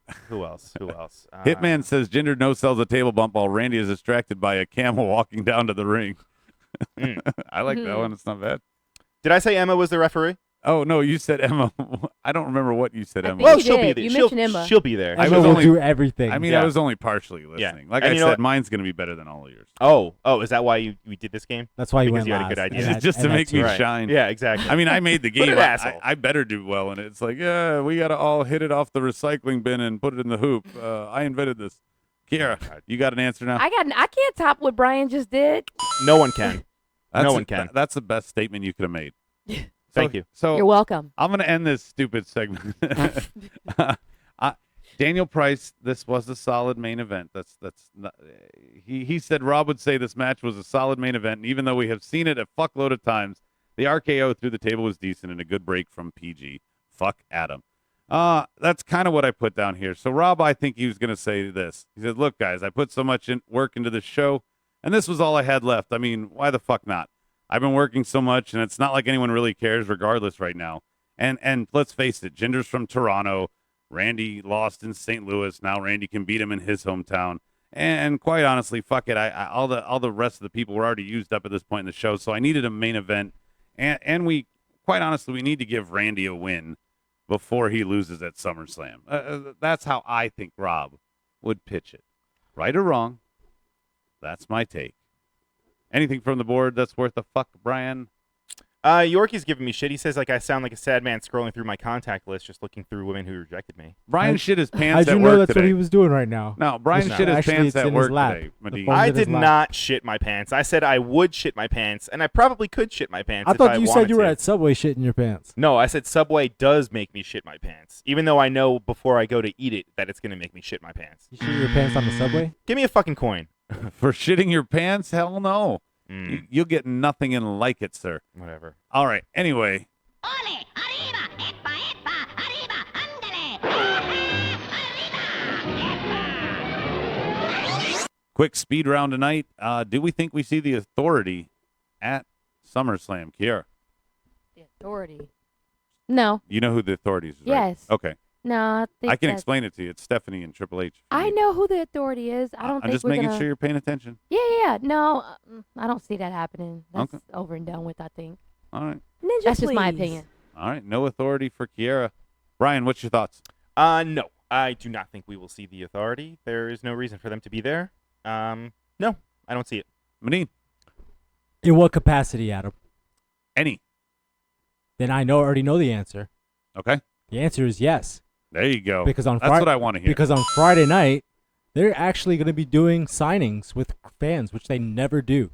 Hitman says Jinder no-sells a table bump while Randy is distracted by a camel walking down to the ring. I like that one. It's not bad. Did I say Emma was the referee? Oh, no, you said Emma. I don't remember what you said, Emma. Well, you she'll did. be there. You mentioned Emma. She'll be there. Emma will do everything. I mean, Yeah. I was only partially listening. Like And I you know said, what? mine's going to be better than all of yours. Oh, is that why we did this game? That's why you Because went you had a last. good idea. And It's that- just to and that make me too. shine. Yeah, exactly. I mean, I made the game. an asshole. I better do well in it. It's like, yeah, we got to all hit it off the recycling bin and put it in the hoop. I invented this. Kiera, you got an answer now? I can't top what Brian just did. No one can. That's one can. That's the best statement you could have made. Thank you. So You're welcome. I'm going to end this stupid segment. Daniel Price, this was a solid main event. That's not, he said Rob would say this match was a solid main event, and even though we have seen it a fuckload of times, the RKO through the table was decent and a good break from PG. Fuck Adam. That's kind of what I put down here. So Rob, I think he was going to say this. He said, "Look, guys, I put so much work into this show, and this was all I had left. I mean, why the fuck not? I've been working so much, and it's not like anyone really cares regardless right now. And let's face it, Jinder's from Toronto. Randy lost in St. Louis. Now Randy can beat him in his hometown. And quite honestly, fuck it. All the rest of the people were already used up at this point in the show, so I needed a main event. And we, quite honestly, we need to give Randy a win before he loses at SummerSlam. That's how I think Rob would pitch it. Right or wrong, that's my take. Anything from the board that's worth a fuck, Brian? Yorkie's giving me shit. He says I sound like a sad man scrolling through my contact list, just looking through women who rejected me. Brian shit his pants How'd at you work know that's today. what he was doing right now? No, Brian Listen, shit his actually, pants it's at in his work lap. today, The Medina. phone's I in his did lap. not shit my pants. I said I would shit my pants, and I probably could shit my pants. I if thought you said wanted you were to. at Subway shitting your pants. No, I said Subway does make me shit my pants, even though I know before I go to eat it that it's gonna make me shit my pants. You shit your pants on the Subway? Give me a fucking coin. For shitting your pants? Hell no. Mm. You'll get nothing in like it, sir. Whatever. All right. Anyway. Quick speed round tonight. Do we think we see the Authority at SummerSlam? Kiera, The Authority. No. you know who the Authority is, right? Yes. Okay. No, I think I can that's- explain it to you. It's Stephanie and Triple H. I know who the Authority is. I don't I'm think just we're making gonna... sure you're paying attention. Yeah. No, I don't see that happening. That's Okay. over and done with, I think. All right. Ninja, That's just my please. opinion. All right. No Authority for Kiera. Brian, what's your thoughts? No, I do not think we will see the Authority. There is no reason for them to be there. No, I don't see it. Medine? In what capacity, Adam? Any. Then I already know the answer. Okay. The answer is yes. There you go. Because on That's what I want to hear. Because on Friday night, they're actually going to be doing signings with fans, which they never do.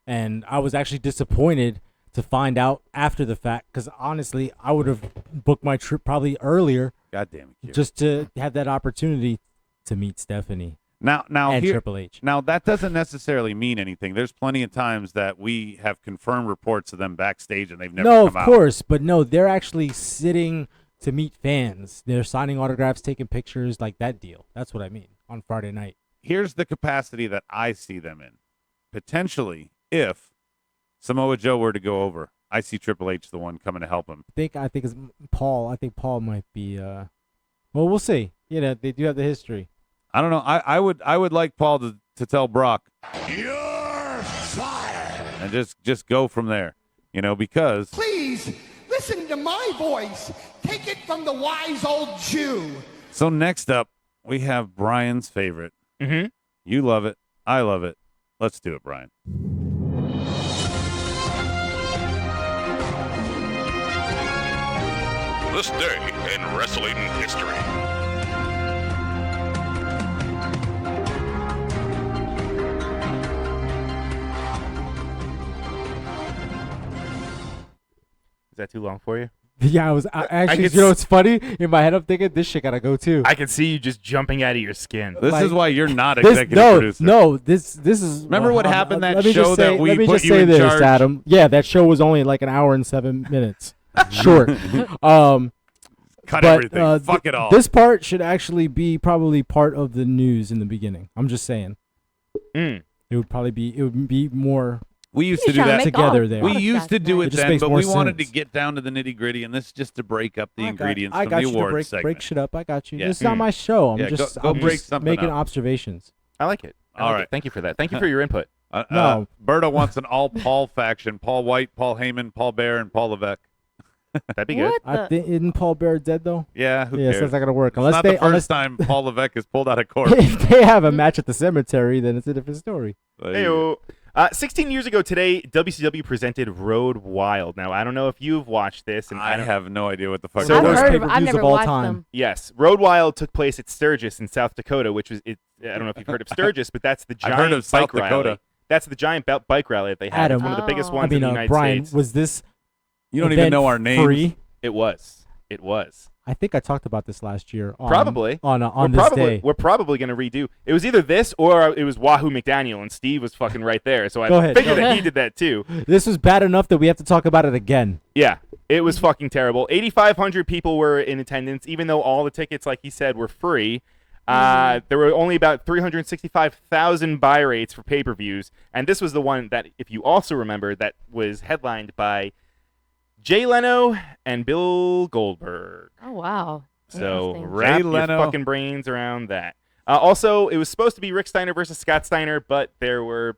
And I was actually disappointed to find out after the fact, because honestly, I would have booked my trip probably earlier. God damn it, Kiera. Just to have that opportunity to meet Stephanie Now and here, Triple H. Now, that doesn't necessarily mean anything. There's plenty of times that we have confirmed reports of them backstage and they've never No, come of out. course, but no, they're actually sitting to meet fans. They're signing autographs, taking pictures, like that deal. That's what I mean on Friday night. Here's the capacity that I see them in. Potentially, if Samoa Joe were to go over, I see Triple H the one coming to help him. I think it's Paul. I think Paul might be. Well, we'll see. You know, they do have the history. I don't know. I would like Paul to tell Brock, You're fired. and just go from there. You know, because Please listen to my voice. Take it from the wise old Jew. so next up we have Brian's favorite. Mm-hmm. You love it. I love it. Let's do it, Brian. This day in wrestling history. Is that too long for you? Yeah, I actually. could You know, s- it's funny. In my head, I'm thinking this shit gotta go too. I can see you just jumping out of your skin. This Like, is why you're not This, executive no, producer. no. This is. Remember what happened that let me show just say, that we let me put just you say in this, charge? Adam. Yeah, that show was only like an hour and 7 minutes short. Cut but, everything. Fuck it all. This part should actually be probably part of the news in the beginning. I'm just saying. It would probably be more. We used to do He's trying that make together all- there. all We the used shots to do tonight. it just then, makes but more we wanted to sense. get down to the nitty gritty, and this is just to break up the ingredients I from got the you to awards segment. break shit up. I got you. Yeah. It's not my show. I'm Yeah, just go I'm break just something making up. observations. I like it. All right. Thank you for that. Thank you for your input. No. Berto wants an all Paul faction: Paul White, Paul Heyman, Paul Bear, and Paul Levesque. That'd be good. What I the? think isn't Paul Bear dead though? Yeah, who Yeah, cares? so it's not gonna work It's unless not they the first time Paul Levesque is pulled out of court. if they have a match at the cemetery, then it's a different story. Heyo. 16 years ago today, WCW presented Road Wild. Now, I don't know if you've watched this. And I have no idea what the fuck. So I've those heard of. pay-per-views I've never of all watched time. them. Yes, Road Wild took place at Sturgis in South Dakota, which was I don't know if you've heard of Sturgis, but that's the I've giant heard of South bike Dakota. rally. That's the giant bike rally that they had. Adam. It's one of the biggest Oh. ones I mean, in the United Brian, States. was this? You don't even event know our names. Free? It was. I think I talked about this last year. Probably. on We're this probably, day. We're probably going to redo. It was either this or it was Wahoo McDaniel, and Steve was fucking right there. So I Go ahead. figured Go that he did that too. This was bad enough that we have to talk about it again. Yeah, it was fucking terrible. 8,500 people were in attendance, even though all the tickets, like he said, were free. There were only about 365,000 buy rates for pay-per-views, and this was the one that, if you also remember, that was headlined by Jay Leno and Bill Goldberg. Oh wow. So Interesting. wrap Jay your Leno. fucking brains around that. Also, it was supposed to be Rick Steiner versus Scott Steiner, but there were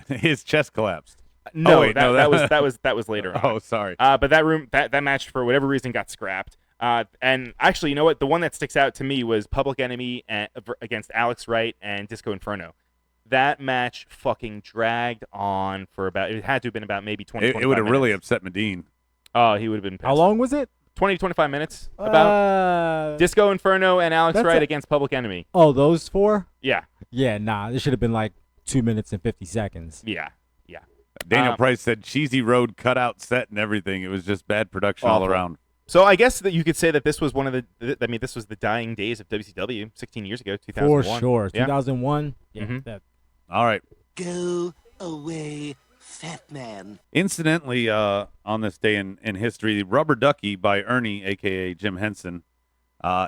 His chest collapsed. no. wait, that, no, that was later on. Oh, sorry. But that match for whatever reason got scrapped. And actually, you know what? The one that sticks out to me was Public Enemy against Alex Wright and Disco Inferno. That match fucking dragged on for about. It had to have been about maybe 20. It would have really upset Medine. Oh, he would have been pissed. How long was it? 20 to 25 minutes. About Disco Inferno and Alex that's Wright a- against Public Enemy. Oh, those four? Yeah, Yeah, nah. This should have been like 2 minutes and 50 seconds. yeah. Daniel Price said cheesy road cutout set and everything. It was just bad production all Awful. around. So I guess that you could say that this was one of the. I mean, this was the dying days of WCW 16 years ago, 2001. For sure. Yeah. 2001. Yeah. Mhm. That, All right. Go away, fat man. Incidentally, on this day in history, Rubber Ducky by Ernie, a.k.a. Jim Henson,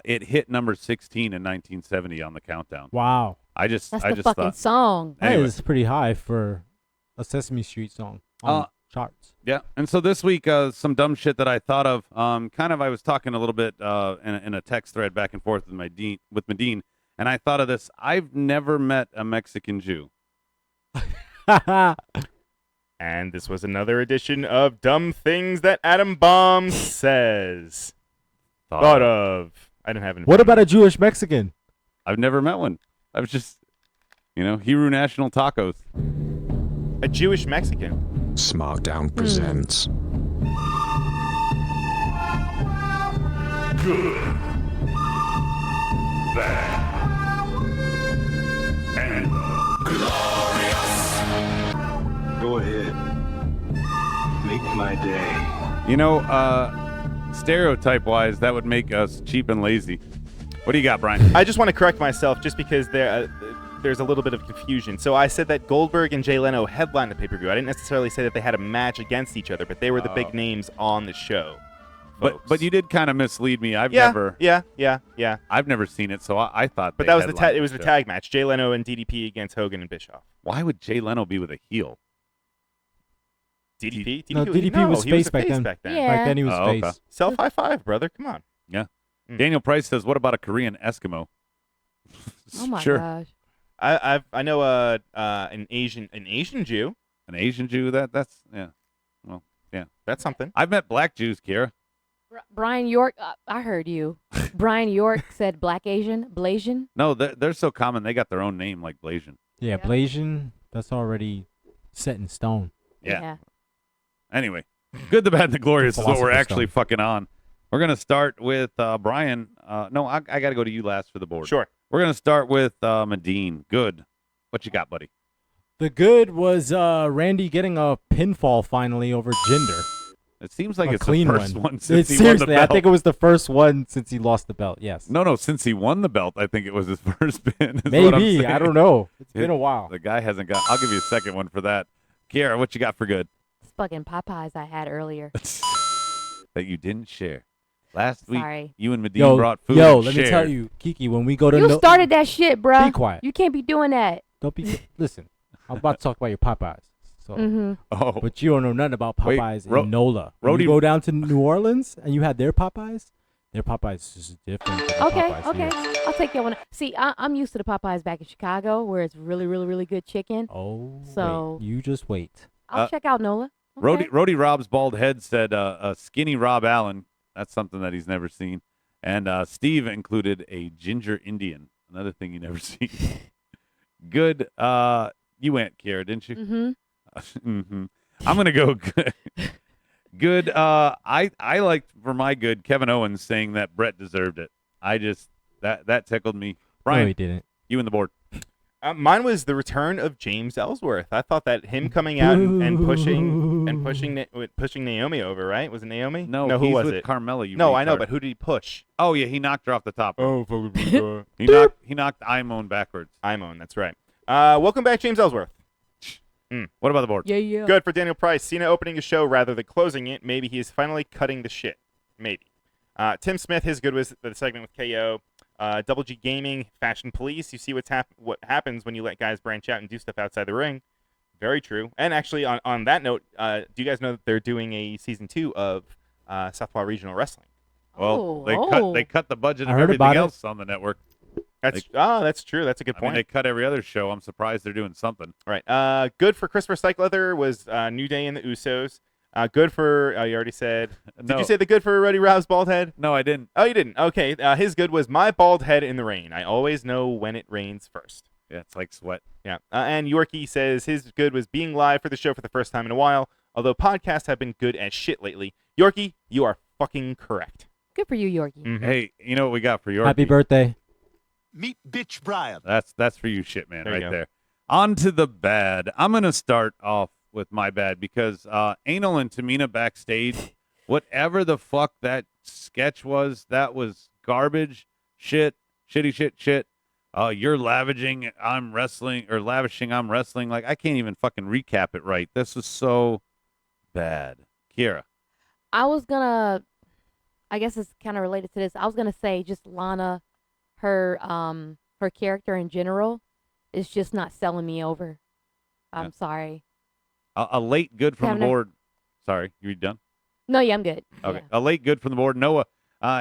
it hit number 16 in 1970 on the countdown. wow. I just That's I the just fucking thought, song. That Anyway. is pretty high for a Sesame Street song on charts. yeah. And so this week, some dumb shit that I thought of. I was talking a little bit in a text thread back and forth with Medine, and I thought of this. I've never met a Mexican Jew. And this was another edition of Dumb Things That Adam Bomb Says. Thought of. I didn't have it. What about a Jewish Mexican? I've never met one. I was just, Hebrew National Tacos. A Jewish Mexican? SmackDown presents Good, bad, and Go ahead. Make my day. Stereotype-wise, that would make us cheap and lazy. What do you got, Brian? I just want to correct myself just because there's a little bit of confusion. So I said that Goldberg and Jay Leno headlined the pay-per-view. I didn't necessarily say that they had a match against each other, but they were the big names on the show. But you did kind of mislead me. I've Yeah, never yeah. I've never seen it, so I thought. But they that was headlined it was the show. tag match. Jay Leno and DDP against Hogan and Bischoff. Why would Jay Leno be with a heel? DDP? No, DDP was he face a back face then. back then. Yeah. Back then he was Oh, okay. face. Self high five, brother. Come on. Yeah. Mm. Daniel Price says, "What about a Korean Eskimo?" Oh my sure. gosh. I know an Asian Jew. An Asian Jew. That's yeah. Well, yeah. That's something. I've met black Jews, Kira. Brian York. I heard you. Brian York said Black Asian, Blasian. No, they're so common. They got their own name, like Blasian. Yeah, Yeah. Blasian, that's already set in stone. Yeah. Anyway, good, the bad, and the glorious is what we're Philosopher's actually fucking on. We're gonna start with Brian. No, I got to go to you last for the board. Sure. We're gonna start with Medine. Good. What you got, buddy? The good was Randy getting a pinfall finally over Jinder. It seems like A it's clean the first one since It's he won the seriously, I belt. think it was the first one since he lost the belt. Yes. No, since he won the belt, I think it was his first pin. is what I'm Maybe. saying. I don't know. It's been a while. The guy hasn't got. I'll give you a second one for that. Kiara, what you got for good It's fucking Popeyes I had earlier. that you didn't share? Last week, Sorry. you and Medine brought food. Yo, and let me tell shared. you, Kiki, when we go to You started that shit, bruh. Be quiet. You can't be doing that. Don't be listen. I'm about to talk about your Popeyes. So, Oh, but you don't know nothing about Wait, Popeyes in NOLA. When Rhodey- you go down to New Orleans and you had their Popeyes is just different. Than the Okay, Popeyes okay. here. I'll take that one. See, I'm used to the Popeyes back in Chicago, where it's really, really, really good chicken. Oh, So- wait, you just wait. I'll check out NOLA. Okay. Rhodey Rob's bald head said skinny Rob Allen. That's something that he's never seen. And Steve included a ginger Indian. Another thing you never seen. Good. You went, Kiera, didn't you? Mm-hmm. I'm gonna go good. Good. I liked for my good Kevin Owens saying that Brett deserved it. I just that tickled me. Brian, No, he didn't. you and the board. Mine was the return of James Ellsworth. I thought that him coming out and pushing Naomi over, right? Was it Naomi? No, who he's was with it? Carmella. You No, I know, retard. but who did he push? Oh yeah, he knocked her off the top. Oh, fucking He knocked Imone backwards. Imone, that's right. Welcome back, James Ellsworth. What about the board? Yeah. Good for Daniel Price. Cena opening a show rather than closing it. Maybe he is finally cutting the shit. Maybe. Tim Smith, his good was the segment with KO. Double G Gaming, Fashion Police. You see what happens when you let guys branch out and do stuff outside the ring. Very true. And actually, on that note, do you guys know that they're doing a season 2 of Southpaw Regional Wrestling? Well, Oh. they cut the budget I of heard everything about it. else on the network. That's true. That's a good I mean, point. they cut every other show. I'm surprised they're doing something. Right. Good for Christopher Cycleather was New Day and the Usos. Good for, you already said. Did No. you say the good for Ruddy Rob's bald head? No, I didn't. Oh, you didn't. Okay. His good was my bald head in the rain. I always know when it rains first. Yeah, it's like sweat. Yeah. And Yorkie says his good was being live for the show for the first time in a while, although podcasts have been good as shit lately. Yorkie, you are fucking correct. Good for you, Yorkie. Mhm. Hey, you know what we got for your Happy birthday. Meet Bitch Brian. That's for you, shit man, There you right go. there. On to the bad. I'm gonna start off with my bad because Anal and Tamina backstage, whatever the fuck that sketch was, that was garbage, shit. You're lavishing, I'm wrestling. Like I can't even fucking recap it right. This was so bad. Kira. I guess it's kind of related to this. I was gonna say just Lana, her character in general is just not selling me over. I'm sorry. A late good from Having the a- board. Sorry, you done? No, yeah, I'm good. Okay. Yeah. A late good from the board. Noah,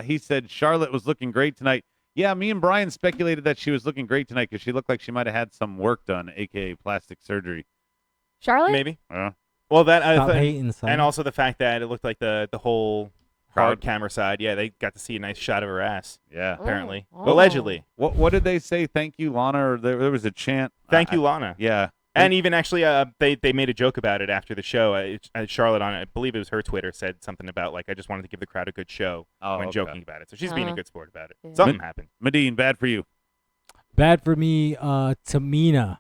he said Charlotte was looking great tonight. Yeah, me and Brian speculated that she was looking great tonight because she looked like she might have had some work done, a.k.a. plastic surgery. Charlotte? Maybe. Uh, Well, that Stop hating, son. and also the fact that it looked like the whole hard Crowd. camera side. Yeah, they got to see a nice shot of her ass. yeah. Apparently, Oh. allegedly. What did they say? Thank you, Lana, or there was a chant. Thank you, Lana. Yeah. And even actually, they made a joke about it after the show. Charlotte on, I believe it was her Twitter, said something about like, I just wanted to give the crowd a good show when okay. joking about it. So she's being a Uh-huh. good sport about it. Yeah. Something happened. Medine, bad for you. Bad for me, Tamina.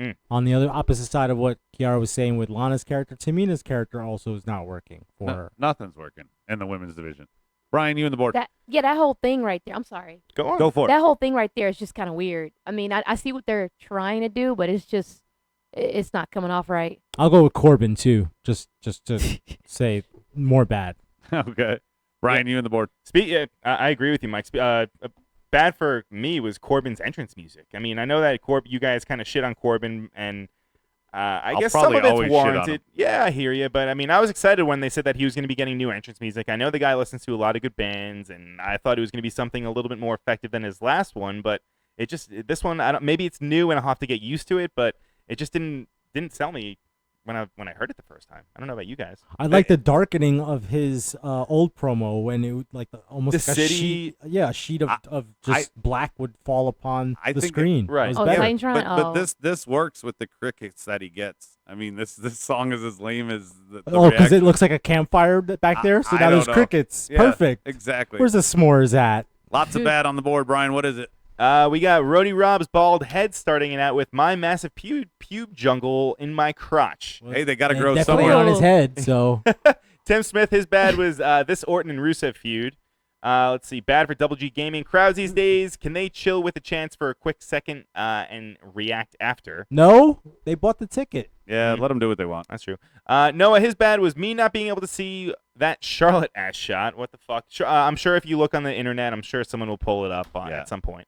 Mm. On the other opposite side of what Kiara was saying with Lana's character, Tamina's character also is not working for her. Nothing's working in the women's division. Brian, you and the board. That whole thing right there. I'm sorry. Go on. Go for it. That whole thing right there is just kind of weird. I mean, I see what they're trying to do, but it's not coming off right. I'll go with Corbin too, just to say more bad. Okay. Brian, you and the board. I agree with you, Mike. Bad for me was Corbin's entrance music. I mean, I know that you guys kind of shit on Corbin, and I I'll guess some probably of it's always shit on warranted. him. Yeah, I hear you, but I mean, I was excited when they said that he was going to be getting new entrance music. I know the guy listens to a lot of good bands, and I thought it was going to be something a little bit more effective than his last one. But this one, maybe it's new and I'll have to get used to it, but it just didn't sell me when I heard it the first time. I don't know about you guys. I like the darkening of his old promo when it would almost The like a city- sheet, a sheet of just black would fall upon I the think screen. right. It was Oh, better. Titantron? But this works with the crickets that he gets. I mean, this song is as lame as the Oh, because reaction. it looks like a campfire back there. So I now don't there's know. crickets. Yeah, Perfect. Exactly. Where's the s'mores at? Lots of bad on the board, Brian. What is it? We got Rody Rob's bald head starting it out with my massive pube jungle in my crotch. Hey, they got to And grow definitely somewhere. on his head. So Tim Smith, his bad was this Orton and Rusev feud. Let's see, bad for Double G Gaming. Crowds these days, can they chill with a chance for a quick second and react after? no, they bought the ticket. Yeah, let them do what they want. That's true. Noah, his bad was me not being able to see that Charlotte ass shot. What the fuck? I'm sure if you look on the internet, I'm sure someone will pull it up at some point.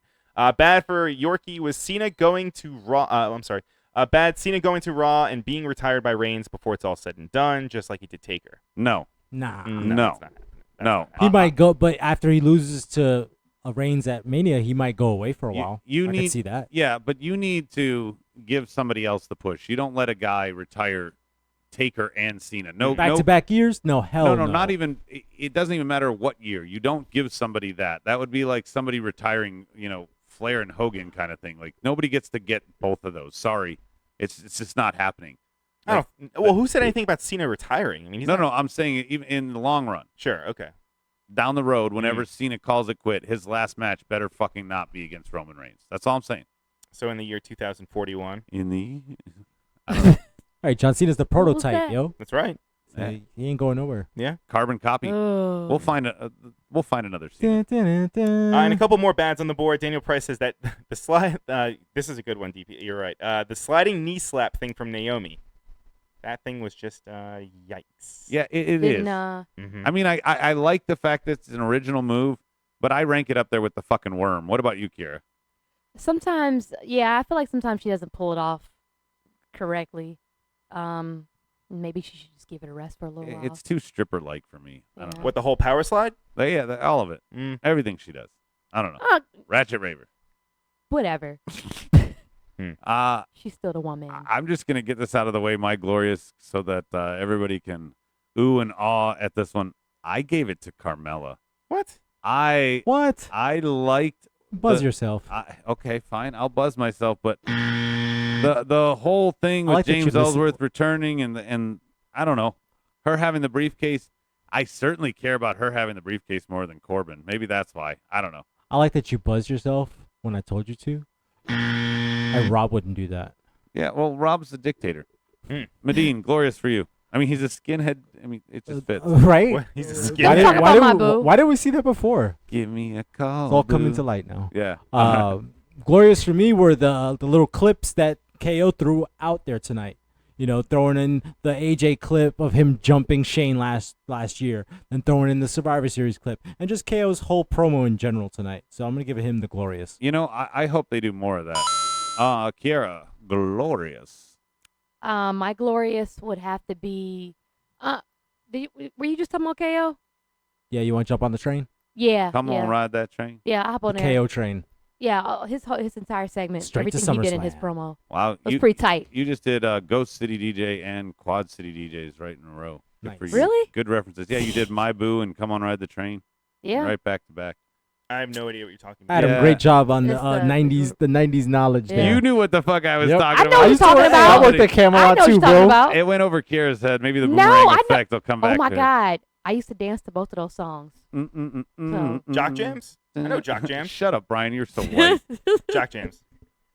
Bad for Yorkie was Cena going to Raw. Bad Cena going to Raw and being retired by Reigns before it's all said and done, just like he did Taker. No. Nah. No. No. That's not happening. That's No. not He might go, but after he loses to Reigns at Mania, he might go away for a while. You I need can see that. Yeah, but you need to give somebody else the push. You don't let a guy retire Taker and Cena. No, Back-to-back years? No, hell no. Not even. It doesn't even matter what year. You don't give somebody that. That would be like somebody retiring, Flair and Hogan kind of thing. Like nobody gets to get both of those. Sorry, it's just not happening. I don't. Well, who said anything about Cena retiring? I mean, he's no. I'm saying even in the long run. Sure. Okay. Down the road, whenever Cena calls it quit, his last match better fucking not be against Roman Reigns. That's all I'm saying. So in the year 2041. All right, John Cena's the prototype, yo. That's right. So he ain't going nowhere. Yeah. Carbon copy. We'll find another Cena. And a couple more bads on the board. Daniel Price says that the slide. This is a good one, DP. You're right. The sliding knee slap thing from Naomi. That thing was just yikes. Yeah, it is. Mm-hmm. I mean, I like the fact that it's an original move, but I rank it up there with the fucking worm. What about you, Kira? Sometimes, I feel like sometimes she doesn't pull it off correctly. Maybe she should just give it a rest for a little while. It's too stripper-like for me. I don't know. What, the whole power slide? All of it. Everything she does. I don't know. Ratchet Raver. Whatever. She's still the woman. I'm just going to get this out of the way, my glorious, so that everybody can ooh and awe at this one. I gave it to Carmella. What? I liked... Buzz yourself. Okay, fine. I'll buzz myself, but the whole thing with James Ellsworth returning and I don't know, her having the briefcase, I certainly care about her having the briefcase more than Corbin. Maybe that's why. I don't know. I like that you buzzed yourself when I told you to. And Rob wouldn't do that. Yeah, well, Rob's the dictator. Medine, glorious for you. I mean, he's a skinhead. I mean, it just fits. Right? What? He's a skinhead. Why didn't we see that before? Give me a call. It's all coming to light now. Yeah. Glorious for me were the little clips that KO threw out there tonight. Throwing in the AJ clip of him jumping Shane last year, and throwing in the Survivor Series clip, and just KO's whole promo in general tonight. So I'm going to give him the glorious. I hope they do more of that. Kiara, glorious. My glorious would have to be. Were you just talking about KO? Yeah, you want to jump on the train? Yeah. Come on, ride that train. Yeah, I'll hop on the there. KO train. Yeah, his entire segment, straight everything to he did in SummerSlam. his promo. Wow, it was pretty tight. You just did Ghost City DJ and Quad City DJs right in a row. Good Nice. for you. Really? Good references. Yeah, you did My Boo and Come on, Ride the Train. Yeah. Right back to back. I have no idea what you're talking about. Adam, great job on the 90s knowledge there. You knew what the fuck I was talking I know about. what you're talking about. I worked at Camelot too, bro. It went over Kira's head. Maybe the boomerang effect will come back. Oh my to God. I used to dance to both of those songs. Jock jams? I know Jock jams. Shut up, Brian. You're so white. Jock jams.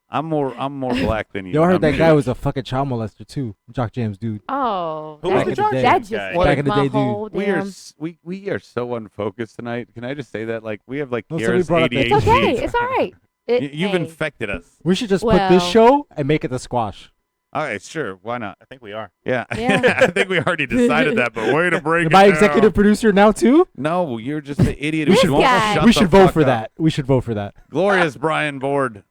I'm more black than you. You heard that guy was a fucking child molester too. Jock Jams dude. Oh, who was the Jock Jams guy? Back in the day, dude. We are so unfocused tonight. Can I just say that? Like we have like somebody Kira's brought up that- ADHD. It's okay. It's all right. You've infected us. We should just put this show and make it the squash. All right, sure. Why not? I think we are. Yeah. Yeah. I think we already decided that, but way to break Am I it executive down. producer now too? No, you're just the idiot This who won't guy. shut We the should vote fuck for up. that. We should vote for that. Glorious Brian Board.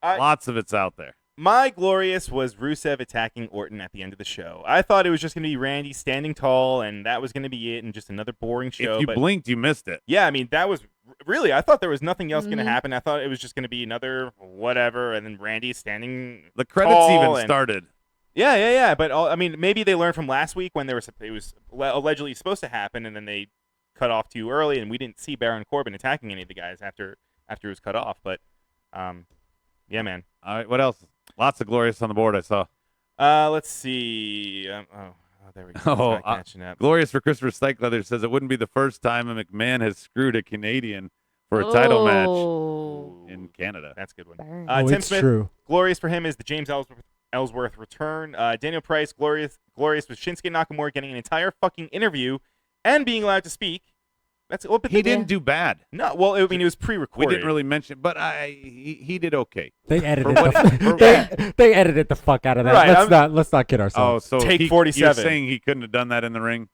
Lots of it's out there. My glorious was Rusev attacking Orton at the end of the show. I thought it was just going to be Randy standing tall, and that was going to be it, and just another boring show. If you blinked, you missed it. Yeah, I mean, that was really, I thought there was nothing else going to happen. I thought it was just going to be another whatever, and then Randy standing The credits tall even and- started. Yeah. But, I mean, maybe they learned from last week when it was allegedly supposed to happen, and then they cut off too early, and we didn't see Baron Corbin attacking any of the guys after it was cut off. But, yeah, man. All right, what else? Lots of glorious on the board I saw. Let's see. There we go. It's not catching up. Glorious for Christopher Stykeleather says it wouldn't be the first time a McMahon has screwed a Canadian for a title match in Canada. That's a good one. It's Tim Smith, true. glorious for him is the James Ellsworth return. Daniel Price, glorious with Shinsuke Nakamura getting an entire fucking interview and being allowed to speak. That's what He didn't do bad. No, well, I mean, it was pre-recorded. We didn't really mention, but he did okay. They edited For they edited the fuck out of that. Right, Let's not kid ourselves. Oh, so Take he, 47. You're saying he couldn't have done that in the ring?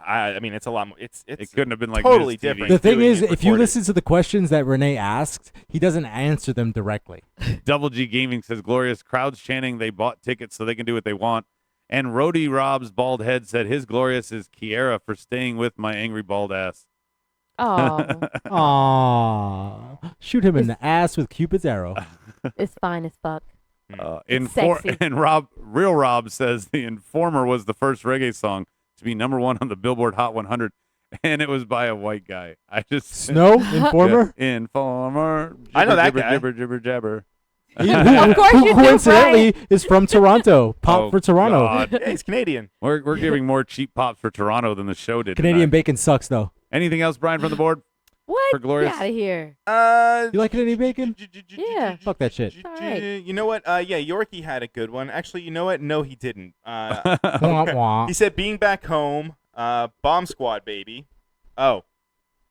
I mean, it's a lot more. It couldn't have been like totally Miz TV. different. The thing doing is, it if you recorded. listen to the questions that Renee asked, he doesn't answer them directly. Double G Gaming says, glorious crowds chanting they bought tickets so they can do what they want. And Rody Rob's bald head said his glorious is Kiera for staying with my angry bald ass. Oh, Aww. Shoot him in the ass with Cupid's arrow. it's fine as fuck. Sexy. And Real Rob says the Informer was the first reggae song to be #1 on the Billboard Hot 100, and it was by a white guy. I just Snow? Informer? Yeah, Informer. I know that jibber, guy. Jibber, jibber, jabber. Of course you do, coincidentally Frank. is from Toronto. Pop Oh, for Toronto. God. Yeah, he's Canadian. We're giving more cheap pops for Toronto than the show did. Canadian tonight. bacon sucks, though. Anything else, Brian, from the board? What? For Glorious? Get out of here. You like Canadian bacon? Yeah. Fuck that shit. All right. You know what? Yeah, Yorkie had a good one. Actually, you know what? No, he didn't. Wah, wah. He said being back home, Bomb Squad, baby. Oh,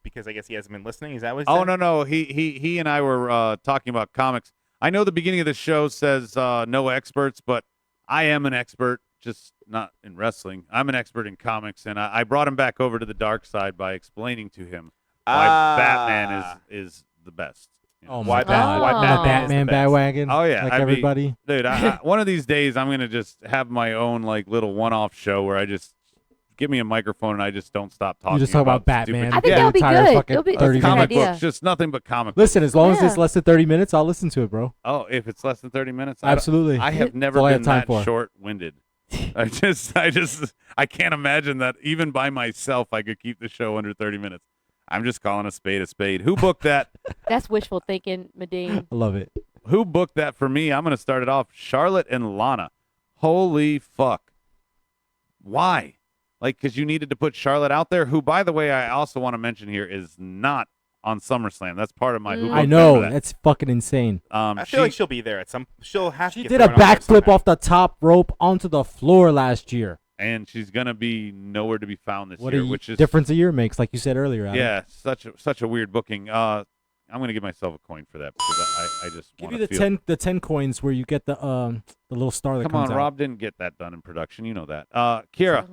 because I guess he hasn't been listening. Is that what he said? No. He and I were talking about comics. I know the beginning of the show says no experts, but I am an expert, just not in wrestling. I'm an expert in comics, and I brought him back over to the dark side by explaining to him why Batman is the best. You know? Oh, Why my God. Why Oh. Batman is the Batman best. bandwagon. Oh, yeah. Like I mean, everybody. Dude, one of these days I'm gonna just have my own like little one-off show where I just give me a microphone and I just don't stop talking. You just talk about Batman. stupid I think Yeah. that'll be Entire good. fucking It'll be 30 it's a good comic idea. books, just nothing but comic books. Listen, as long as it's Yeah. less than 30 minutes, I'll listen to it, bro. Oh, if it's less than 30 minutes, Absolutely. I have never all I been have time that for. short-winded. I can't imagine that even by myself I could keep the show under 30 minutes. I'm just calling a spade a spade. Who booked that? That's wishful thinking, Medine. I love it. Who booked that for me? I'm going to start it off. Charlotte and Lana. Holy fuck. Why? Like, because you needed to put Charlotte out there, who, by the way, I also want to mention here is not on SummerSlam. That's part of my who booked I know. that. That's fucking insane. I feel like she'll be there at some. She'll have to. She get did a thrown out there backflip somehow. off the top rope onto the floor last year. And she's going to be nowhere to be found this What year, a which is difference a year makes, like you said earlier, Adam. Yeah, such a weird booking. I'm going to give myself a coin for that because I just Give want you to feel. the 10 coins where you get the little star that Come comes on, out. Rob didn't get that done in production. You know that. Kira,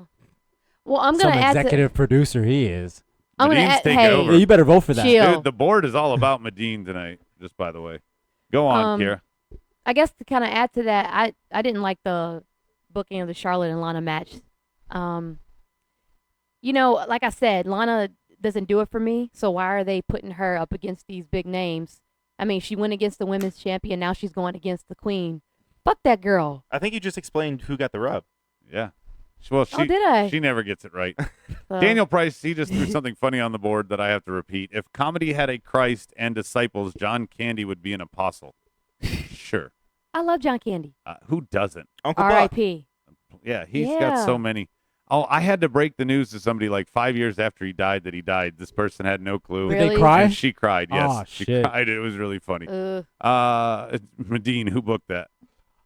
Well, I'm Some gonna add to. executive producer he is. I'm gonna Medine's add. taking Hey, over. Yeah, you better vote for that. Chill. dude, the board is all about Medine tonight. Just by the way, go on, Kira. I guess to kind of add to that, I didn't like the booking of the Charlotte and Lana match. You know, like I said, Lana doesn't do it for me. So why are they putting her up against these big names? I mean, she went against the women's champion. Now she's going against the queen. Fuck that girl. I think you just explained who got the rub. Yeah. Well, she did I? She never gets it right. So- Daniel Price, he just threw something funny on the board that I have to repeat. If comedy had a Christ and disciples, John Candy would be an apostle. Sure. I love John Candy. Who doesn't? Uncle Buck. R.I.P. Yeah, he's got so many. Oh, I had to break the news to somebody like 5 years after he died that he died. This person had no clue. Did they Really? cry? And she cried, yes. Aw, she shit. cried. It was really funny. Ugh. Medine, who booked that?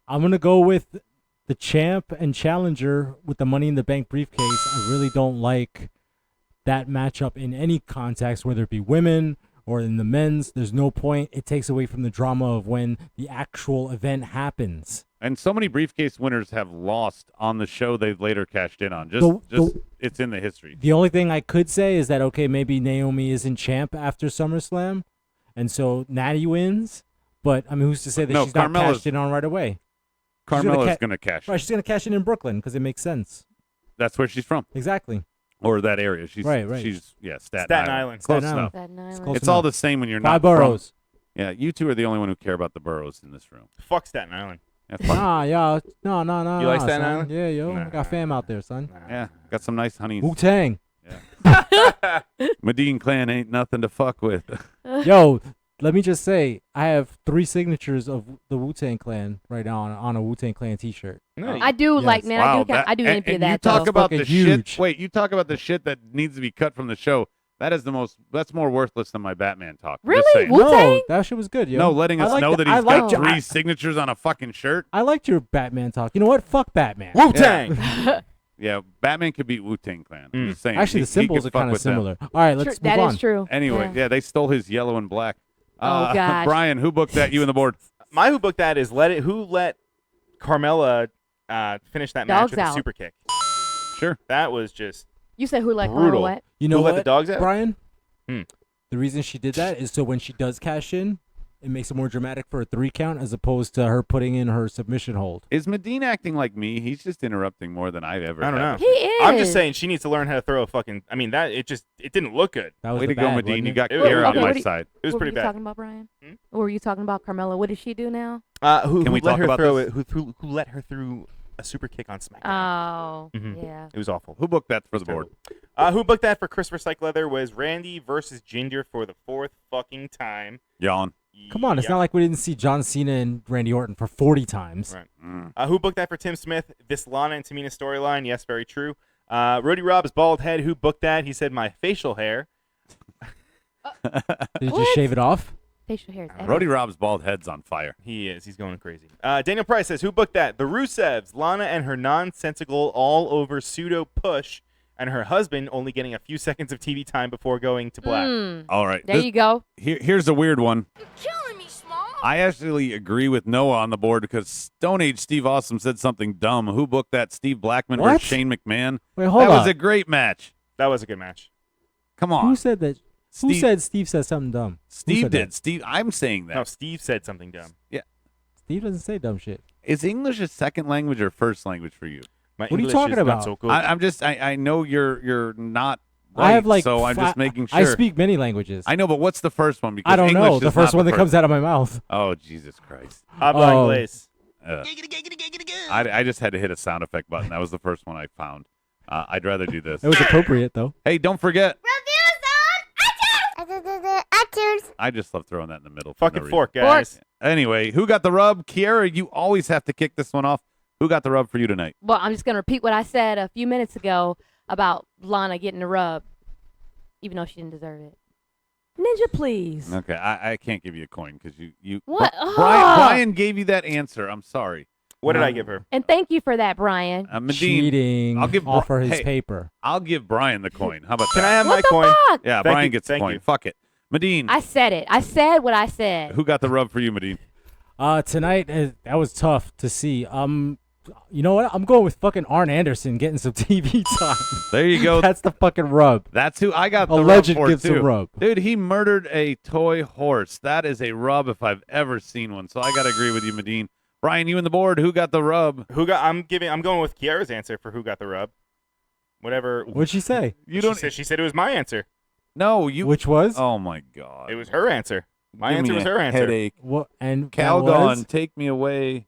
I'm going to go with the champ and challenger with the Money in the Bank briefcase. I really don't like that matchup in any context, whether it be women or in the men's. There's no point. It takes away from the drama of when the actual event happens. And so many briefcase winners have lost on the show they've later cashed in on. It's in the history. The only thing I could say is that, okay, maybe Naomi isn't champ after SummerSlam, and so Natty wins. But, I mean, who's to say that No, she's not Carmella's- cashed in on right away? Carmella's going to cash. Right, she's going to cash in Brooklyn because it makes sense. That's where she's from. Exactly. Or that area. She's Right. She's, Staten Staten Island. Island. Close Staten enough. Staten Island. close It's all enough. the same when you're 5 not boroughs. from. Yeah, you two are the only one who care about the boroughs in this room. Fuck Staten Island. Yeah, fuck. Nah, yeah. No. You like nah, Staten son. Island? Yeah, yo. Nah. Got fam out there, son. Yeah, got some nice honeys. Wu-Tang. Medine clan ain't nothing to fuck with. Yo, let me just say, I have 3 signatures of the Wu-Tang Clan right now on a Wu-Tang Clan t-shirt. I do like, man. I do envy and that. you talk though. about the Fucking shit. huge. Wait, you talk about the shit that needs to be cut from the show. That's more worthless than my Batman talk. I'm just Really? saying. Wu-Tang? No, that shit was good, yo. No, letting I us liked know it. that I he's liked got it. 3 signatures on a fucking shirt. I liked your Batman talk. You know what? Fuck Batman. Wu-Tang. Yeah, Batman could beat Wu-Tang Clan. I'm just saying. Actually, He- the he symbols could are fuck kind of with them. similar. All right, let's move That on. is true. Anyway, yeah, they stole his yellow and black. Oh, gosh. Brian, who booked that? You and the board. My who booked that is who let Carmella finish that match Dogs with a out. super kick. Sure. That was just You said who let Carmella Brutal. what? You know Who let what, the dogs out? Brian? Hmm. The reason she did that is so when she does cash in, it makes it more dramatic for a 3 count as opposed to her putting in her submission hold. Is Medina acting like me? He's just interrupting more than I've ever. I don't know. He is. I'm just saying she needs to learn how to throw a fucking. I mean that it didn't look good. That was Way the to go, bag, Medina. wasn't You it? got It- Kiera okay, on what my do you- side. It was what pretty were you bad. talking about, Brian? Hmm? What were you talking about, Carmella? What did she do now? Who Can we let talk her about throw this? it? Who let her through a super kick on SmackDown? Oh, Mhm. yeah. It was awful. Who booked that for the board? Who booked that for Christopher Psych Leather was Randy versus Ginger for the 4th fucking time. Yawn. Come on, it's Yep. not like we didn't see John Cena and Randy Orton for 40 times. Right. Who booked that for Tim Smith? This Lana and Tamina storyline. Yes, very true. Rudy Rob's bald head. Who booked that? He said my facial hair. Did you What? just shave it off? Facial hair is epic. Brody Rob's bald head's on fire. He is. He's going crazy. Daniel Price says, who booked that? The Rusevs. Lana and her nonsensical all-over pseudo push, and her husband only getting a few seconds of TV time before going to black. All right. There you go. Here's a weird one. You're killing me, Small. I actually agree with Noah on the board because Stone Age Steve Austin said something dumb. Who booked that? Steve Blackman What? versus Shane McMahon? Wait, hold that on. was a great match. That was a good match. Come on. Who said that? Who Steve- said Steve said something dumb? Who Steve said did. that? Steve, I'm saying that. No, Steve said something dumb. Steve doesn't say dumb shit. Is English a second language or first language for you? My What are you English talking is not about? so good. I'm just. I know you're not. Right, I have like. So I'm just making sure. I speak many languages. I know, but what's the first one? Because I don't English know. The is first not one that first. comes out of my mouth. Oh Jesus Christ! Habla Oh. inglés. I just had to hit a sound effect button. That was the first one I found. I'd rather do this. It was appropriate though. Hey, don't forget. Reviews on iTunes. I just love throwing that in the middle. for Fucking no fork, reason. guys. Anyway, who got the rub? Kiera, you always have to kick this one off. Who got the rub for you tonight? Well, I'm just going to repeat what I said a few minutes ago about Lana getting the rub, even though she didn't deserve it. Ninja, please. Okay, I can't give you a coin because you. What? Brian gave you that answer. I'm sorry. What did I give her? And thank you for that, Brian. Medine, Cheating. I'll give offer his hey, paper. I'll give Brian the coin. How about Can I that? have What my the coin? fuck? Yeah, Thank Brian you, gets the thank coin. you. Fuck it. Medine, I said it. I said what I said. who got the rub for you, Medine? Tonight that was tough to see. You know what? I'm going with fucking Arn Anderson getting some TV time. There you go. That's the fucking rub. That's who I got the A rub legend for gets too. a rub. Dude, he murdered a toy horse. That is a rub if I've ever seen one. So I got to agree with you, Medine. Brian, you and the board, who got the rub? I'm going with Kiara's answer for who got the rub. Whatever. What'd she say? She said it was my answer. No, you. Which was? Oh my God. It was her answer. My Give answer me was a her answer. Headache. What? And that Calgon, was take me away.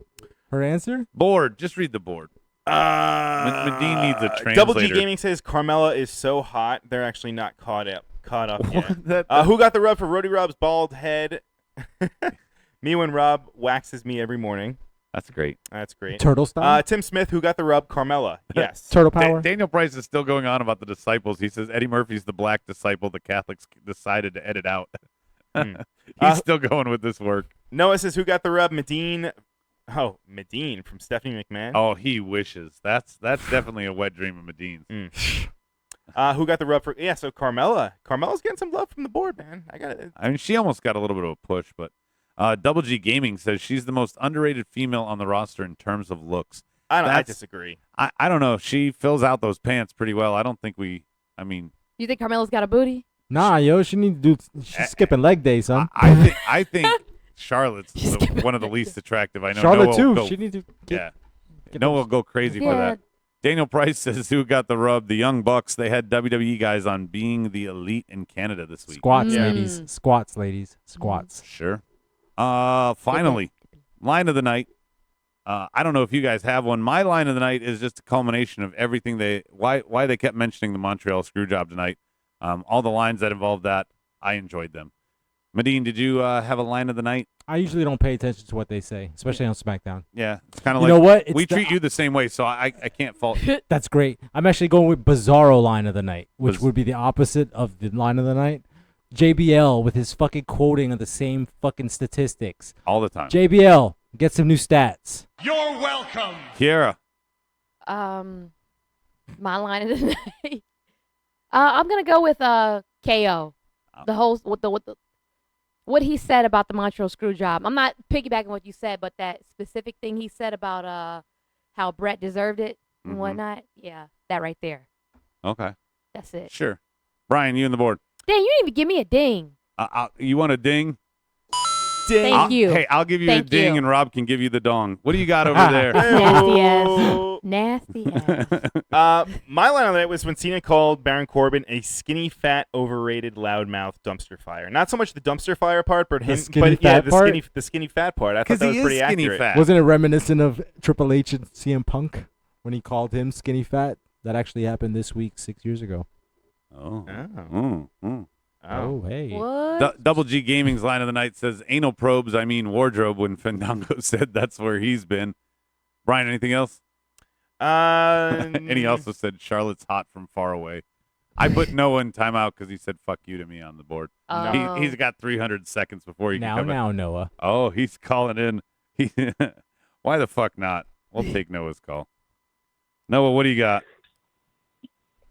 her answer? Board. Just read the board. Medine needs a translator. Double G Gaming says Carmella is so hot they're actually not caught up yet. That- Who got the rub for Roddy Rob's bald head? Me when Rob waxes me every morning. That's great. That's great. Turtle style? Tim Smith, who got the rub? Carmella. Yes. Turtle power? Daniel Price is still going on about the disciples. He says Eddie Murphy's the black disciple the Catholics decided to edit out. He's still going with this work. Noah says, who got the rub? Medine. Oh, Medine from Stephanie McMahon. Oh, he wishes. That's definitely a wet dream of Medine's. Who got the rub for? Yeah, so Carmella. Carmella's getting some love from the board, man. I mean, she almost got a little bit of a push, but Double G Gaming says she's the most underrated female on the roster in terms of looks. I disagree. I don't know. She fills out those pants pretty well. I don't think I mean. You think Carmella's got a booty? Nah, yo, she need to do. She's skipping leg day, son. I think Charlotte's one of the least attractive. I know. Charlotte Noah too. will go, She need to. Noah will go crazy for that. Daniel Price says who got the rub? The Young Bucks. They had WWE guys on being the elite in Canada this week. Squats, ladies. Squats, ladies. Squats. Sure. Finally, line of the night. I don't know if you guys have one. My line of the night is just a culmination of everything why they kept mentioning the Montreal Screwjob tonight. All the lines that involved that, I enjoyed them. Medine, did you have a line of the night? I usually don't pay attention to what they say, especially on SmackDown. Yeah, it's kind of You like know what? It's we treat you the same way, so I can't fault you. That's great. I'm actually going with Bizarro line of the night, which would be the opposite of the line of the night. JBL with his fucking quoting of the same fucking statistics. All the time. JBL, get some new stats. You're welcome. Kiera. My line of the night. I'm gonna go with KO. The whole what he said about the Montreal Screwjob. I'm not piggybacking what you said, but that specific thing he said about how Brett deserved it and whatnot. Yeah, that right there. Okay. That's it. Sure. Brian, you and the board. Dang, you didn't even give me a ding. You want a ding? Ding. Thank you. Hey, I'll give you Thank a ding, you. and Rob can give you the dong. What do you got over there? Nasty ass. Nasty ass. My line on that was when Cena called Baron Corbin a skinny, fat, overrated, loudmouth dumpster fire. Not so much the dumpster fire part, but him. skinny fat part? The skinny fat part. I thought that was he is pretty skinny accurate. fat. Wasn't it reminiscent of Triple H and CM Punk when he called him skinny fat? That actually happened this week 6 years ago. Oh, hey. What? Double G Gaming's line of the night says, anal probes, I mean wardrobe, when Fandango said that's where he's been. Brian, anything else? And he also said, Charlotte's hot from far away. I put Noah in timeout because he said, fuck you to me on the board. Oh. He's got 300 seconds before he can come in. Noah. Oh, he's calling in. Why the fuck not? We'll take Noah's call. Noah, what do you got?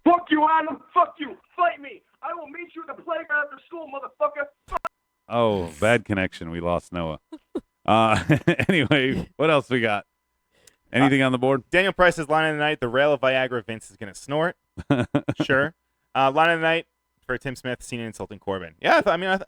Fuck you, Adam. Fuck you. Fight me. I will meet you at the playground after school, motherfucker. Oh, bad connection. We lost Noah. Anyway, what else we got? Anything on the board? Daniel Price's line of the night: the rail of Viagra Vince is going to snort. Sure. Line of the night for Tim Smith: Cena insulting Corbin. Yeah, Cena,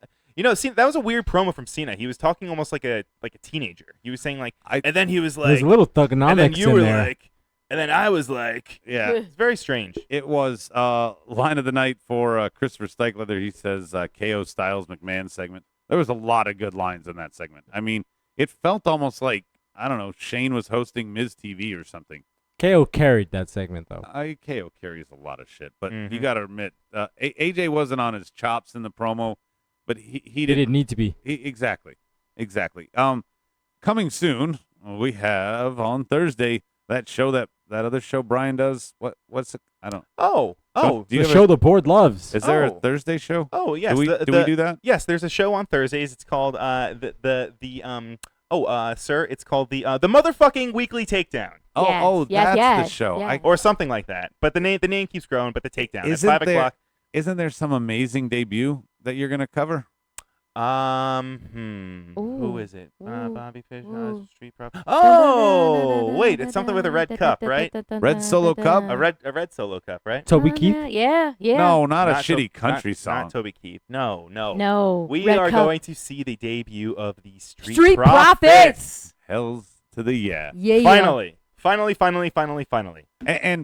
that was a weird promo from Cena. He was talking almost like a teenager. He was saying and then he was like, there's a little thugonomics and then you in were there. like, and then I was like, Yeah. It's very strange. It was line of the night for Christopher Steichler. He says KO Styles McMahon segment. There was a lot of good lines in that segment. I mean, it felt almost like, I don't know, Shane was hosting Miz TV or something. KO carried that segment, though. KO carries a lot of shit, but you got to admit, AJ wasn't on his chops in the promo, but he didn't need to be. Exactly. Coming soon, we have on Thursday that show that other show Brian does. What's it? I don't. The show the board loves. Is there a Thursday show? Oh yes. Do we do that? Yes, there's a show on Thursdays. It's called sir, it's called the motherfucking Weekly Takedown. That's the show. Yeah. Or something like that. But the name keeps growing. But the Takedown at 5 o'clock. Isn't there some amazing debut that you're gonna cover? Who is it? Bobby Fish, Street Prop. Oh, wait, it's something with a red cup, right? Red Solo Cup? A red Solo Cup, right? Toby Keith? Yeah. No, not a shitty country song. Not Toby Keith. No. No. We Red are Cup. going to see the debut of the Street Profits. Hells to the yeah. Yeah. Finally. And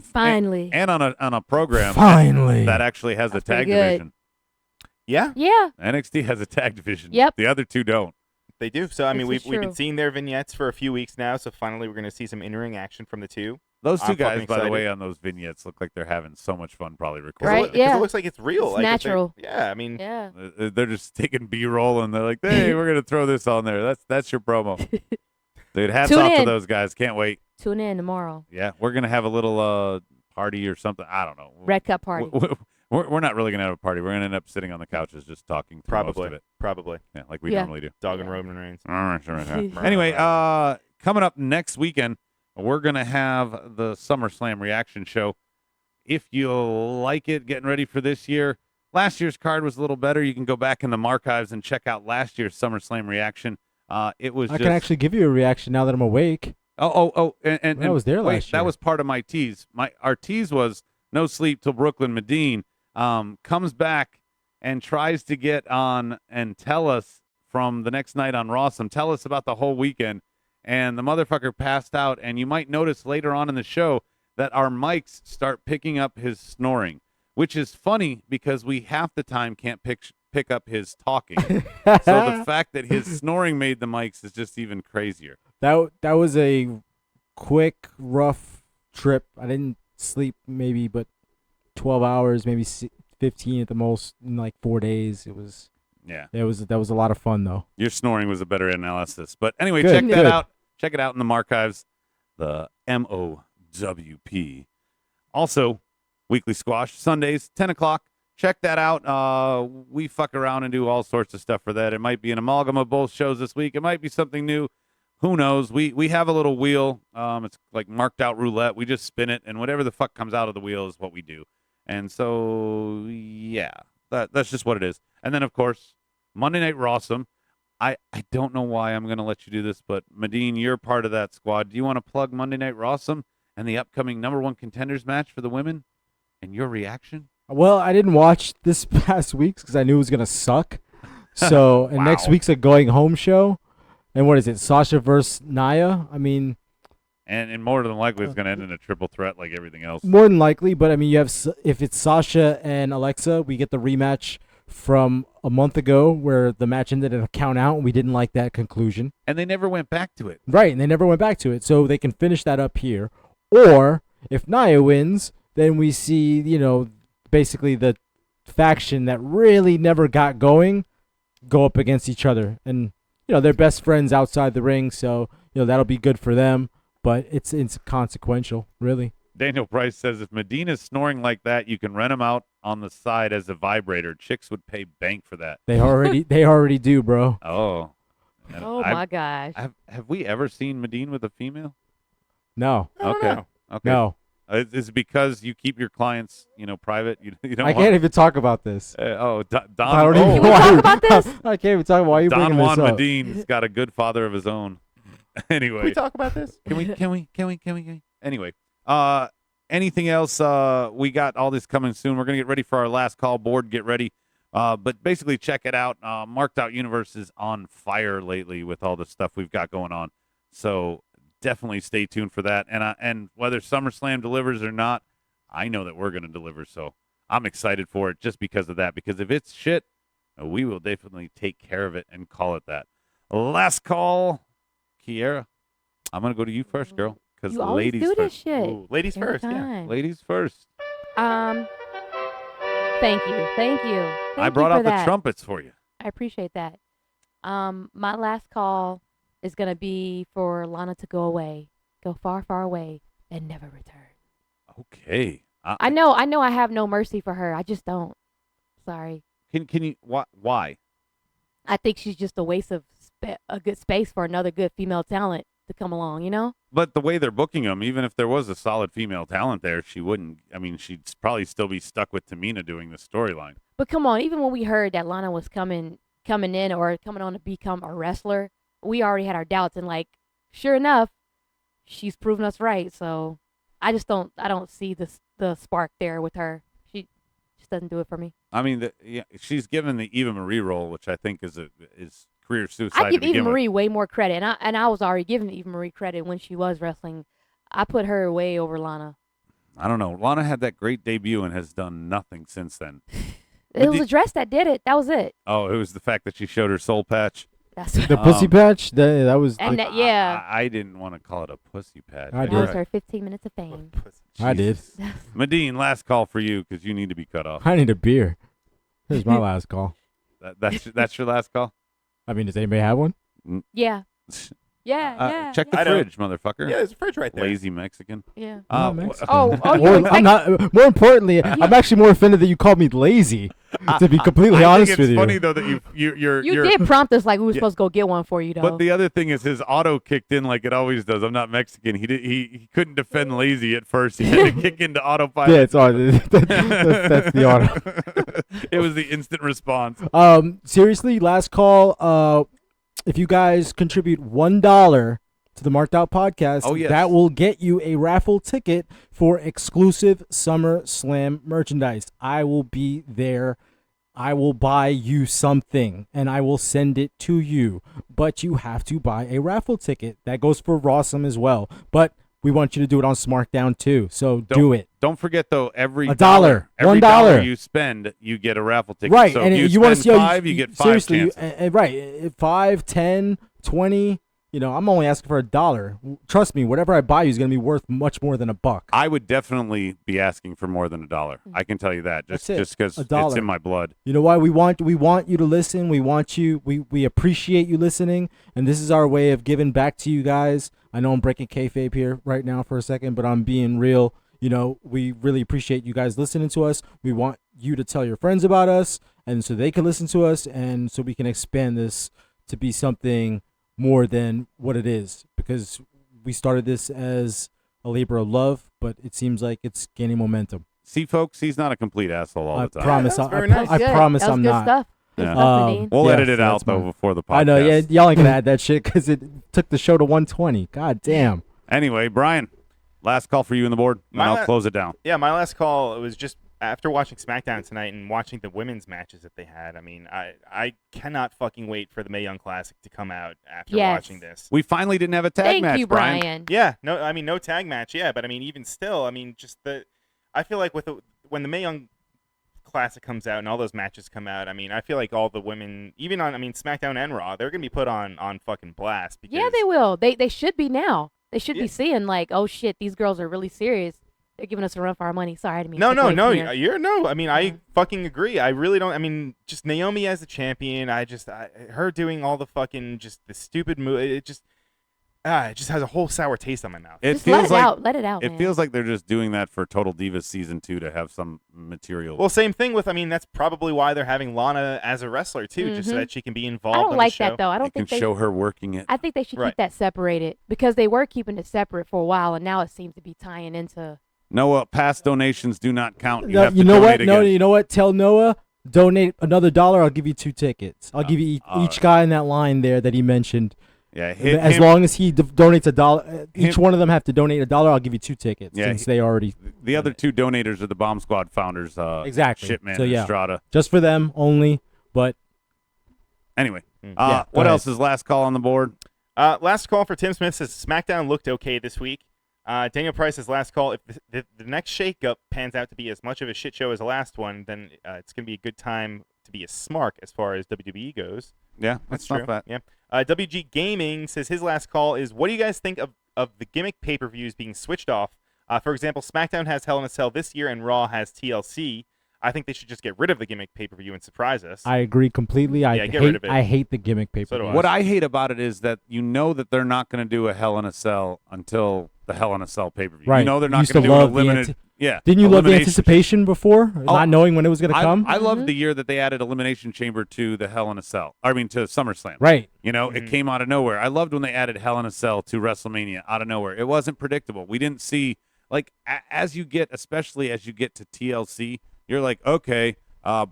Finally. And on a program Finally. that actually has a tag pretty good. division. Yeah, NXT has a tag division. Yep. The other two don't. they do. So I mean, This is we've been true. seeing their vignettes for a few weeks now. So finally, we're going to see some in-ring action from the two. Those two I'm guys, fucking by the excited. way, on those vignettes look like they're having so much fun probably recording. Right, yeah. It looks like it's real. It's like natural. Yeah, I mean, Yeah. They're just taking B-roll and they're like, hey, we're going to throw this on there. That's your promo. Dude, hats Tune off to in. those guys. Can't wait. Tune in tomorrow. Yeah, we're going to have a little party or something. I don't know. Red Cup party. We're not really going to have a party. We're going to end up sitting on the couches just talking through most of it. Probably. Yeah, like we Yeah. normally do. Dog and Roman Reigns. Anyway, coming up next weekend, we're going to have the SummerSlam reaction show. If you like it, getting ready for this year. Last year's card was a little better. You can go back in the archives and check out last year's SummerSlam reaction. It was I can actually give you a reaction now that I'm awake. And I was there wait, last year. That was part of my tease. Our tease was no sleep till Brooklyn Medine comes back and tries to get on and tell us from the next night on Rawsome, tell us about the whole weekend. And the motherfucker passed out. And you might notice later on in the show that our mics start picking up his snoring, which is funny because we half the time can't pick up his talking. So the fact that his snoring made the mics is just even crazier. That was a quick, rough trip. I didn't sleep maybe but 12 hours, maybe 15 at the most in like 4 days. It was that was a lot of fun though. Your snoring was a better analysis. But anyway, Good, check that good. out. Check it out in the archives. The MOWP. Also, Weekly Squash Sundays 10 o'clock. Check that out. We fuck around and do all sorts of stuff for that. It might be an amalgam of both shows this week. It might be something new. Who knows? We have a little wheel. It's like marked out roulette. We just spin it, and whatever the fuck comes out of the wheel is what we do. And so, yeah, that's just what it is. And then, of course, Monday Night Rawsome. I don't know why I'm going to let you do this, but Medine, you're part of that squad. Do you want to plug Monday Night Rawsome and the upcoming #1 contenders match for the women and your reaction? Well, I didn't watch this past week's because I knew it was gonna suck. So, and next week's a going home show. And what is it? Sasha versus Nia? I mean, and more than likely it's going to end in a triple threat like everything else. more than likely, but I mean, you have if it's Sasha and Alexa, we get the rematch from a month ago where the match ended in a count out, and we didn't like that conclusion. And they never went back to it. Right, and they never went back to it, so they can finish that up here. Or if Nia wins, then we see, basically the faction that really never got going go up against each other. And, they're best friends outside the ring, so, that'll be good for them. But it's inconsequential, really. Daniel Price says if Medina's snoring like that, you can rent him out on the side as a vibrator. Chicks would pay bank for that. They already do, bro. Oh. Oh, my gosh. Have we ever seen Medina with a female? No. Okay. Okay. No. Is it because you keep your clients, private? You don't. I can't even talk about this. Don. I don't even Can we talk about this? I can't even talk about why you Don bringing Juan this up. Medine's got a good father of his own. Anyway. Can we talk about this? Can we? Anyway. Anything else? We got all this coming soon. We're gonna get ready for our last call board. Get ready. But basically, check it out. Marked Out Universe is on fire lately with all the stuff we've got going on. So definitely stay tuned for that. And whether SummerSlam delivers or not, I know that we're gonna deliver. So I'm excited for it just because of that. Because if it's shit, we will definitely take care of it and call it that. Last call, Kiera. I'm gonna go to you first, girl. You always ladies do this first. shit. Ooh, ladies Every first, yeah. time. Ladies first. Thank you. I brought you out for the that. trumpets for you. I appreciate that. My last call is gonna be for Lana to go away, go far, far away, and never return. Okay. I know. I have no mercy for her. I just don't. Sorry. Can you? Why? I think she's just a waste of a good space for another good female talent to come along. But the way they're booking them, even if there was a solid female talent there, she wouldn't. I mean, she'd probably still be stuck with Tamina doing the storyline. But come on, even when we heard that Lana was coming in or coming on to become a wrestler, we already had our doubts. And sure enough, she's proven us right. So I don't see the spark there with her. She just doesn't do it for me. I mean, she's given the Eva Marie role, which I think is career suicide. I give to begin Eva Marie with. way more credit, and I was already giving Eva Marie credit when she was wrestling. I put her way over Lana. I don't know. Lana had that great debut and has done nothing since then. It was a dress that did it. That was it. Oh, it was the fact that she showed her soul patch. That's The pussy patch? That was. and that, yeah. I didn't want to call it a pussy patch. I That did. was her 15 minutes of fame. I did. Medine, last call for you because you need to be cut off. I need a beer. Here's my last call. That's your last call? I mean, does anybody have one? Yeah. Yeah. Check the I don't- fridge, motherfucker. Yeah, there's a fridge right there. Lazy Mexican. Yeah. I'm not Mexican. Oh, I'm not. More importantly, I'm actually more offended that you called me lazy. To be completely honest think with it's you. funny though that you're You did prompt us like we were supposed to go get one for you, though. But the other thing is his auto kicked in like it always does. I'm not Mexican. He couldn't defend lazy at first. He had to kick into autopilot. Yeah, it's auto. That's the auto. It was the instant response. Seriously, last call. If you guys contribute $1 to the Marked Out podcast, Oh, yes. that will get you a raffle ticket for exclusive SummerSlam merchandise. I will be there. I will buy you something, and I will send it to you. But you have to buy a raffle ticket. That goes for Rawsome as well. But we want you to do it on SmackDown too. So do it. Don't forget though, every $1, $1 dollar you spend, you get a raffle ticket. Right, So and if you want to spend see five, you get five seriously, chances. right? 5, 10, 20. I'm only asking for $1. Trust me, whatever I buy you is going to be worth much more than $1. I would definitely be asking for more than $1. I can tell you that just because it's in my blood. You know why we want you to listen. We want you. We appreciate you listening, and this is our way of giving back to you guys. I know I'm breaking kayfabe here right now for a second, but I'm being real. We really appreciate you guys listening to us. We want you to tell your friends about us, and so they can listen to us, and so we can expand this to be something more than what it is, because we started this as a labor of love, but it seems like it's gaining momentum. See, folks, he's not a complete asshole all the time. Promise. Yeah, that's very nice. I promise that was I'm good not. stuff. Good stuff, Nadine. We'll edit it that's out though fine. before the podcast. I know. Yeah, y'all ain't gonna add that shit because it took the show to 120. God damn. Anyway, Brian, last call for you on the board, and I'll close it down. Yeah, my last call was just after watching SmackDown tonight and watching the women's matches that they had, I mean, I cannot fucking wait for the Mae Young Classic to come out after watching this. We finally didn't have a tag Thank match, you, Brian. Yeah, no tag match, yeah, but I mean, even still, I mean, I feel like when the Mae Young Classic comes out and all those matches come out, I mean, I feel like all the women, even on, SmackDown and Raw, they're gonna be put on fucking blast. Because, Yeah, they will. They should be now. They should be seeing like, oh shit, these girls are really serious. They're giving us a run for our money. Sorry, I didn't mean to take away from you. I mean, I fucking agree. I really don't. I mean, just Naomi as the champion. Her doing all the fucking just the stupid move. It just has a whole sour taste on my mouth. Just let it out. Let it out. It man. feels like they're just doing that for Total Divas Season 2 to have some material. Well, same thing with. I mean, that's probably why they're having Lana as a wrestler too, just so that she can be involved. I don't on like the show. that though. I don't think they show her working it. I think they should keep that separated because they were keeping it separate for a while, and now it seems to be tying into. Noah, past donations do not count. You know what? No, you know what? Tell Noah, donate another $1. I'll give you 2 tickets. I'll give you each guy in that line there that he mentioned. Yeah, as long as he donates $1, each one of them have to donate $1. I'll give you 2 tickets. Yeah, since they already. The other 2 donators are the Bomb Squad founders. Exactly. Shitman So and yeah, Estrada. just for them only. But anyway, Yeah, what go else is last call on the board? Last call for Tim Smith says SmackDown looked okay this week. Daniel Price's last call. If the next shakeup pans out to be as much of a shit show as the last one, then it's going to be a good time to be a smark as far as WWE goes. Yeah, that's true. not bad. Yeah. WG Gaming says his last call is, what do you guys think of the gimmick pay-per-views being switched off? For example, SmackDown has Hell in a Cell this year and Raw has TLC. I think they should just get rid of the gimmick pay-per-view and surprise us. I agree completely. Get rid of it. I hate the gimmick pay-per-view. What I hate about it is that you know that they're not going to do a Hell in a Cell until the Hell in a Cell pay-per-view. Right. You know they're not Used going to to do love an the eliminated. Didn't you love the elimination- anticipation before, not knowing when it was going to come? I loved the year that they added Elimination Chamber to the Hell in a Cell. I mean, to SummerSlam. Right. You know, it came out of nowhere. I loved when they added Hell in a Cell to WrestleMania out of nowhere. It wasn't predictable. We didn't see, like, especially as you get to TLC, you're like, okay,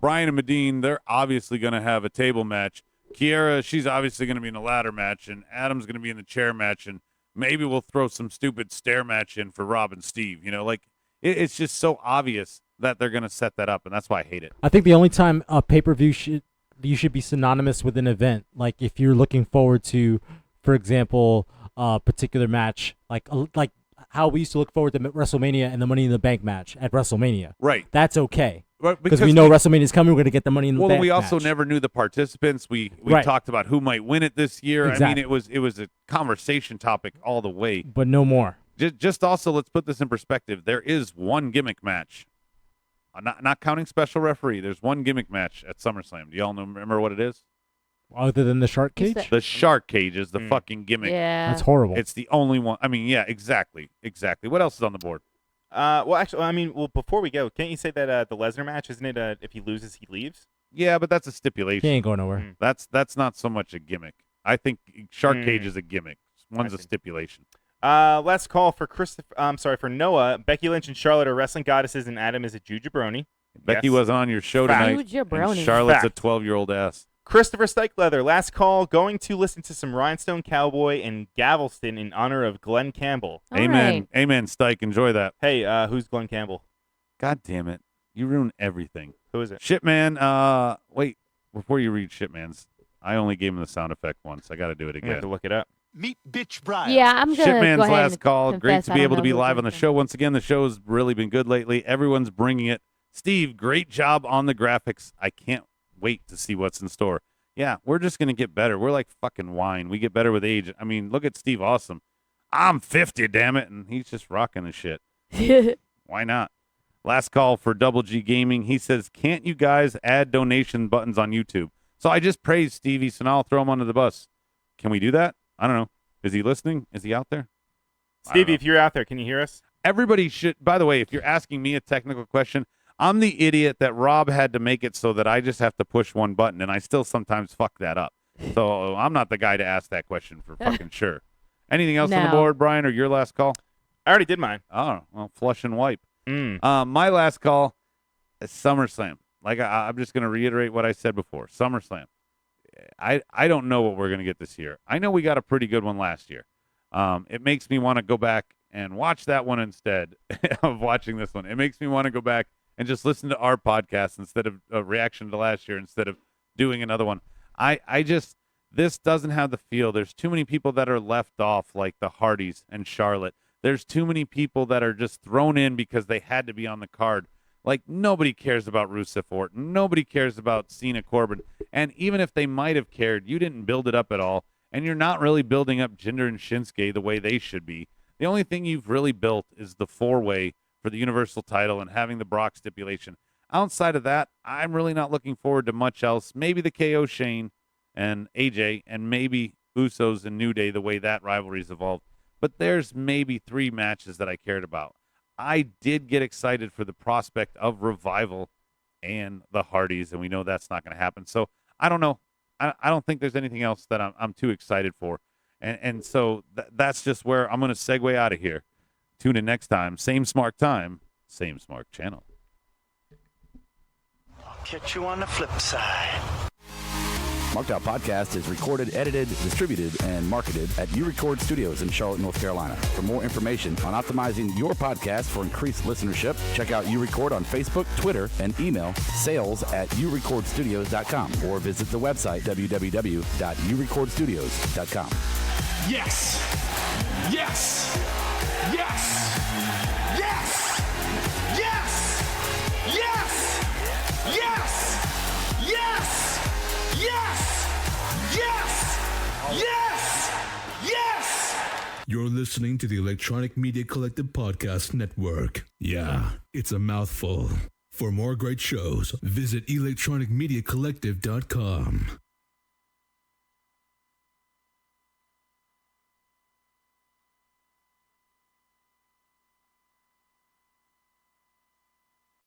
Brian and Medine, they're obviously going to have a table match. Kiera, she's obviously going to be in the ladder match, and Adam's going to be in the chair match, and maybe we'll throw some stupid stair match in for Rob and Steve. You know, like, it's just so obvious that they're going to set that up, and that's why I hate it. I think the only time a pay-per-view should be synonymous with an event. Like if you're looking forward to, for example, a particular match, like how we used to look forward to WrestleMania and the Money in the Bank match at WrestleMania. Right. That's okay. Right, because we know WrestleMania is coming. We're going to get the Money in the Bank. Well, we also match. never knew the participants. We Right. talked about who might win it this year. Exactly. I mean, it was a conversation topic all the way. But no more. Just also, let's put this in perspective. There is one gimmick match. Not counting special referee. There's one gimmick match at SummerSlam. Do y'all remember what it is? Other than the shark cage? The shark cage is the fucking gimmick. Yeah. That's horrible. It's the only one. I mean, yeah, exactly. What else is on the board? Well, actually, I mean, before we go, can't you say that the Lesnar match, isn't it, if he loses, he leaves? Yeah, but that's a stipulation. He ain't going nowhere. That's not so much a gimmick. I think shark cage is a gimmick. One's a stipulation. Last call for for Noah. Becky Lynch and Charlotte are wrestling goddesses, and Adam is a Jew jabroni. Becky Yes. wasn't on your show tonight. Jew jabroni. And Charlotte's Fact. a 12-year-old ass. Christopher Stykeleather, last call, going to listen to some Rhinestone Cowboy and Galveston in honor of Glenn Campbell. All Amen. right. Amen, Styke. Enjoy that. Hey, who's Glenn Campbell? God damn it. You ruin everything. Who is it? Shitman, wait, before you read Shitman's, I only gave him the sound effect once. I got to do it I'm gonna have again. to look it up. Meet Bitch Brian. Yeah, I'm gonna Shitman's go ahead last and call. Great confess to I be don't able to know be who live it on the is. show once again. The show's really been good lately. Everyone's bringing it. Steve, great job on the graphics. I can't wait to see what's in store. Yeah, we're just going to get better. We're like fucking wine. We get better with age. I mean, look at Steve Awesome. I'm 50, damn it, and he's just rocking the shit. Why not? Last call for Double G Gaming. He says, can't you guys add donation buttons on YouTube? So I just praised Stevie, so now I'll throw him under the bus. Can we do that? I don't know. Is he listening? Is he out there? Stevie, if you're out there, can you hear us? Everybody should, by the way, if you're asking me a technical question, I'm the idiot that Rob had to make it so that I just have to push one button, and I still sometimes fuck that up. So I'm not the guy to ask that question for fucking sure. Anything else on the No. board, Brian, or your last call? I already did mine. Oh, well, flush and wipe. Mm. My last call is SummerSlam. Like I'm just going to reiterate what I said before. SummerSlam. I don't know what we're going to get this year. I know we got a pretty good one last year. It makes me want to go back and watch that one instead of watching this one. It makes me want to go back and just listen to our podcast instead of a reaction to last year instead of doing another one. This doesn't have the feel. There's too many people that are left off, like the Hardys and Charlotte. There's too many people that are just thrown in because they had to be on the card. Like, nobody cares about Rusev Orton. Nobody cares about Cena Corbin. And even if they might have cared, you didn't build it up at all. And you're not really building up Jinder and Shinsuke the way they should be. The only thing you've really built is the 4-way for the Universal title and having the Brock stipulation. Outside of that, I'm really not looking forward to much else. Maybe the KO Shane and AJ, and maybe Usos and New Day, the way that rivalry's evolved. But there's maybe 3 matches that I cared about. I did get excited for the prospect of Revival and the Hardys, and we know that's not going to happen. So I don't know. I don't think there's anything else that I'm too excited for. And so that's just where I'm going to segue out of here. Tune in next time. Same smart time, same smart channel. I'll catch you on the flip side. SmackDown Podcast is recorded, edited, distributed, and marketed at U-Record Studios in Charlotte, North Carolina. For more information on optimizing your podcast for increased listenership, check out U-Record on Facebook, Twitter, and email sales@urecordstudios.com or visit the website www.urecordstudios.com. Yes! Yes! Yes! Yes! Yes! Yes! Yes! Yes! Yes! Yes! Yes! Yes! You're listening to the Electronic Media Collective Podcast Network. Yeah, it's a mouthful. For more great shows, visit electronicmediacollective.com.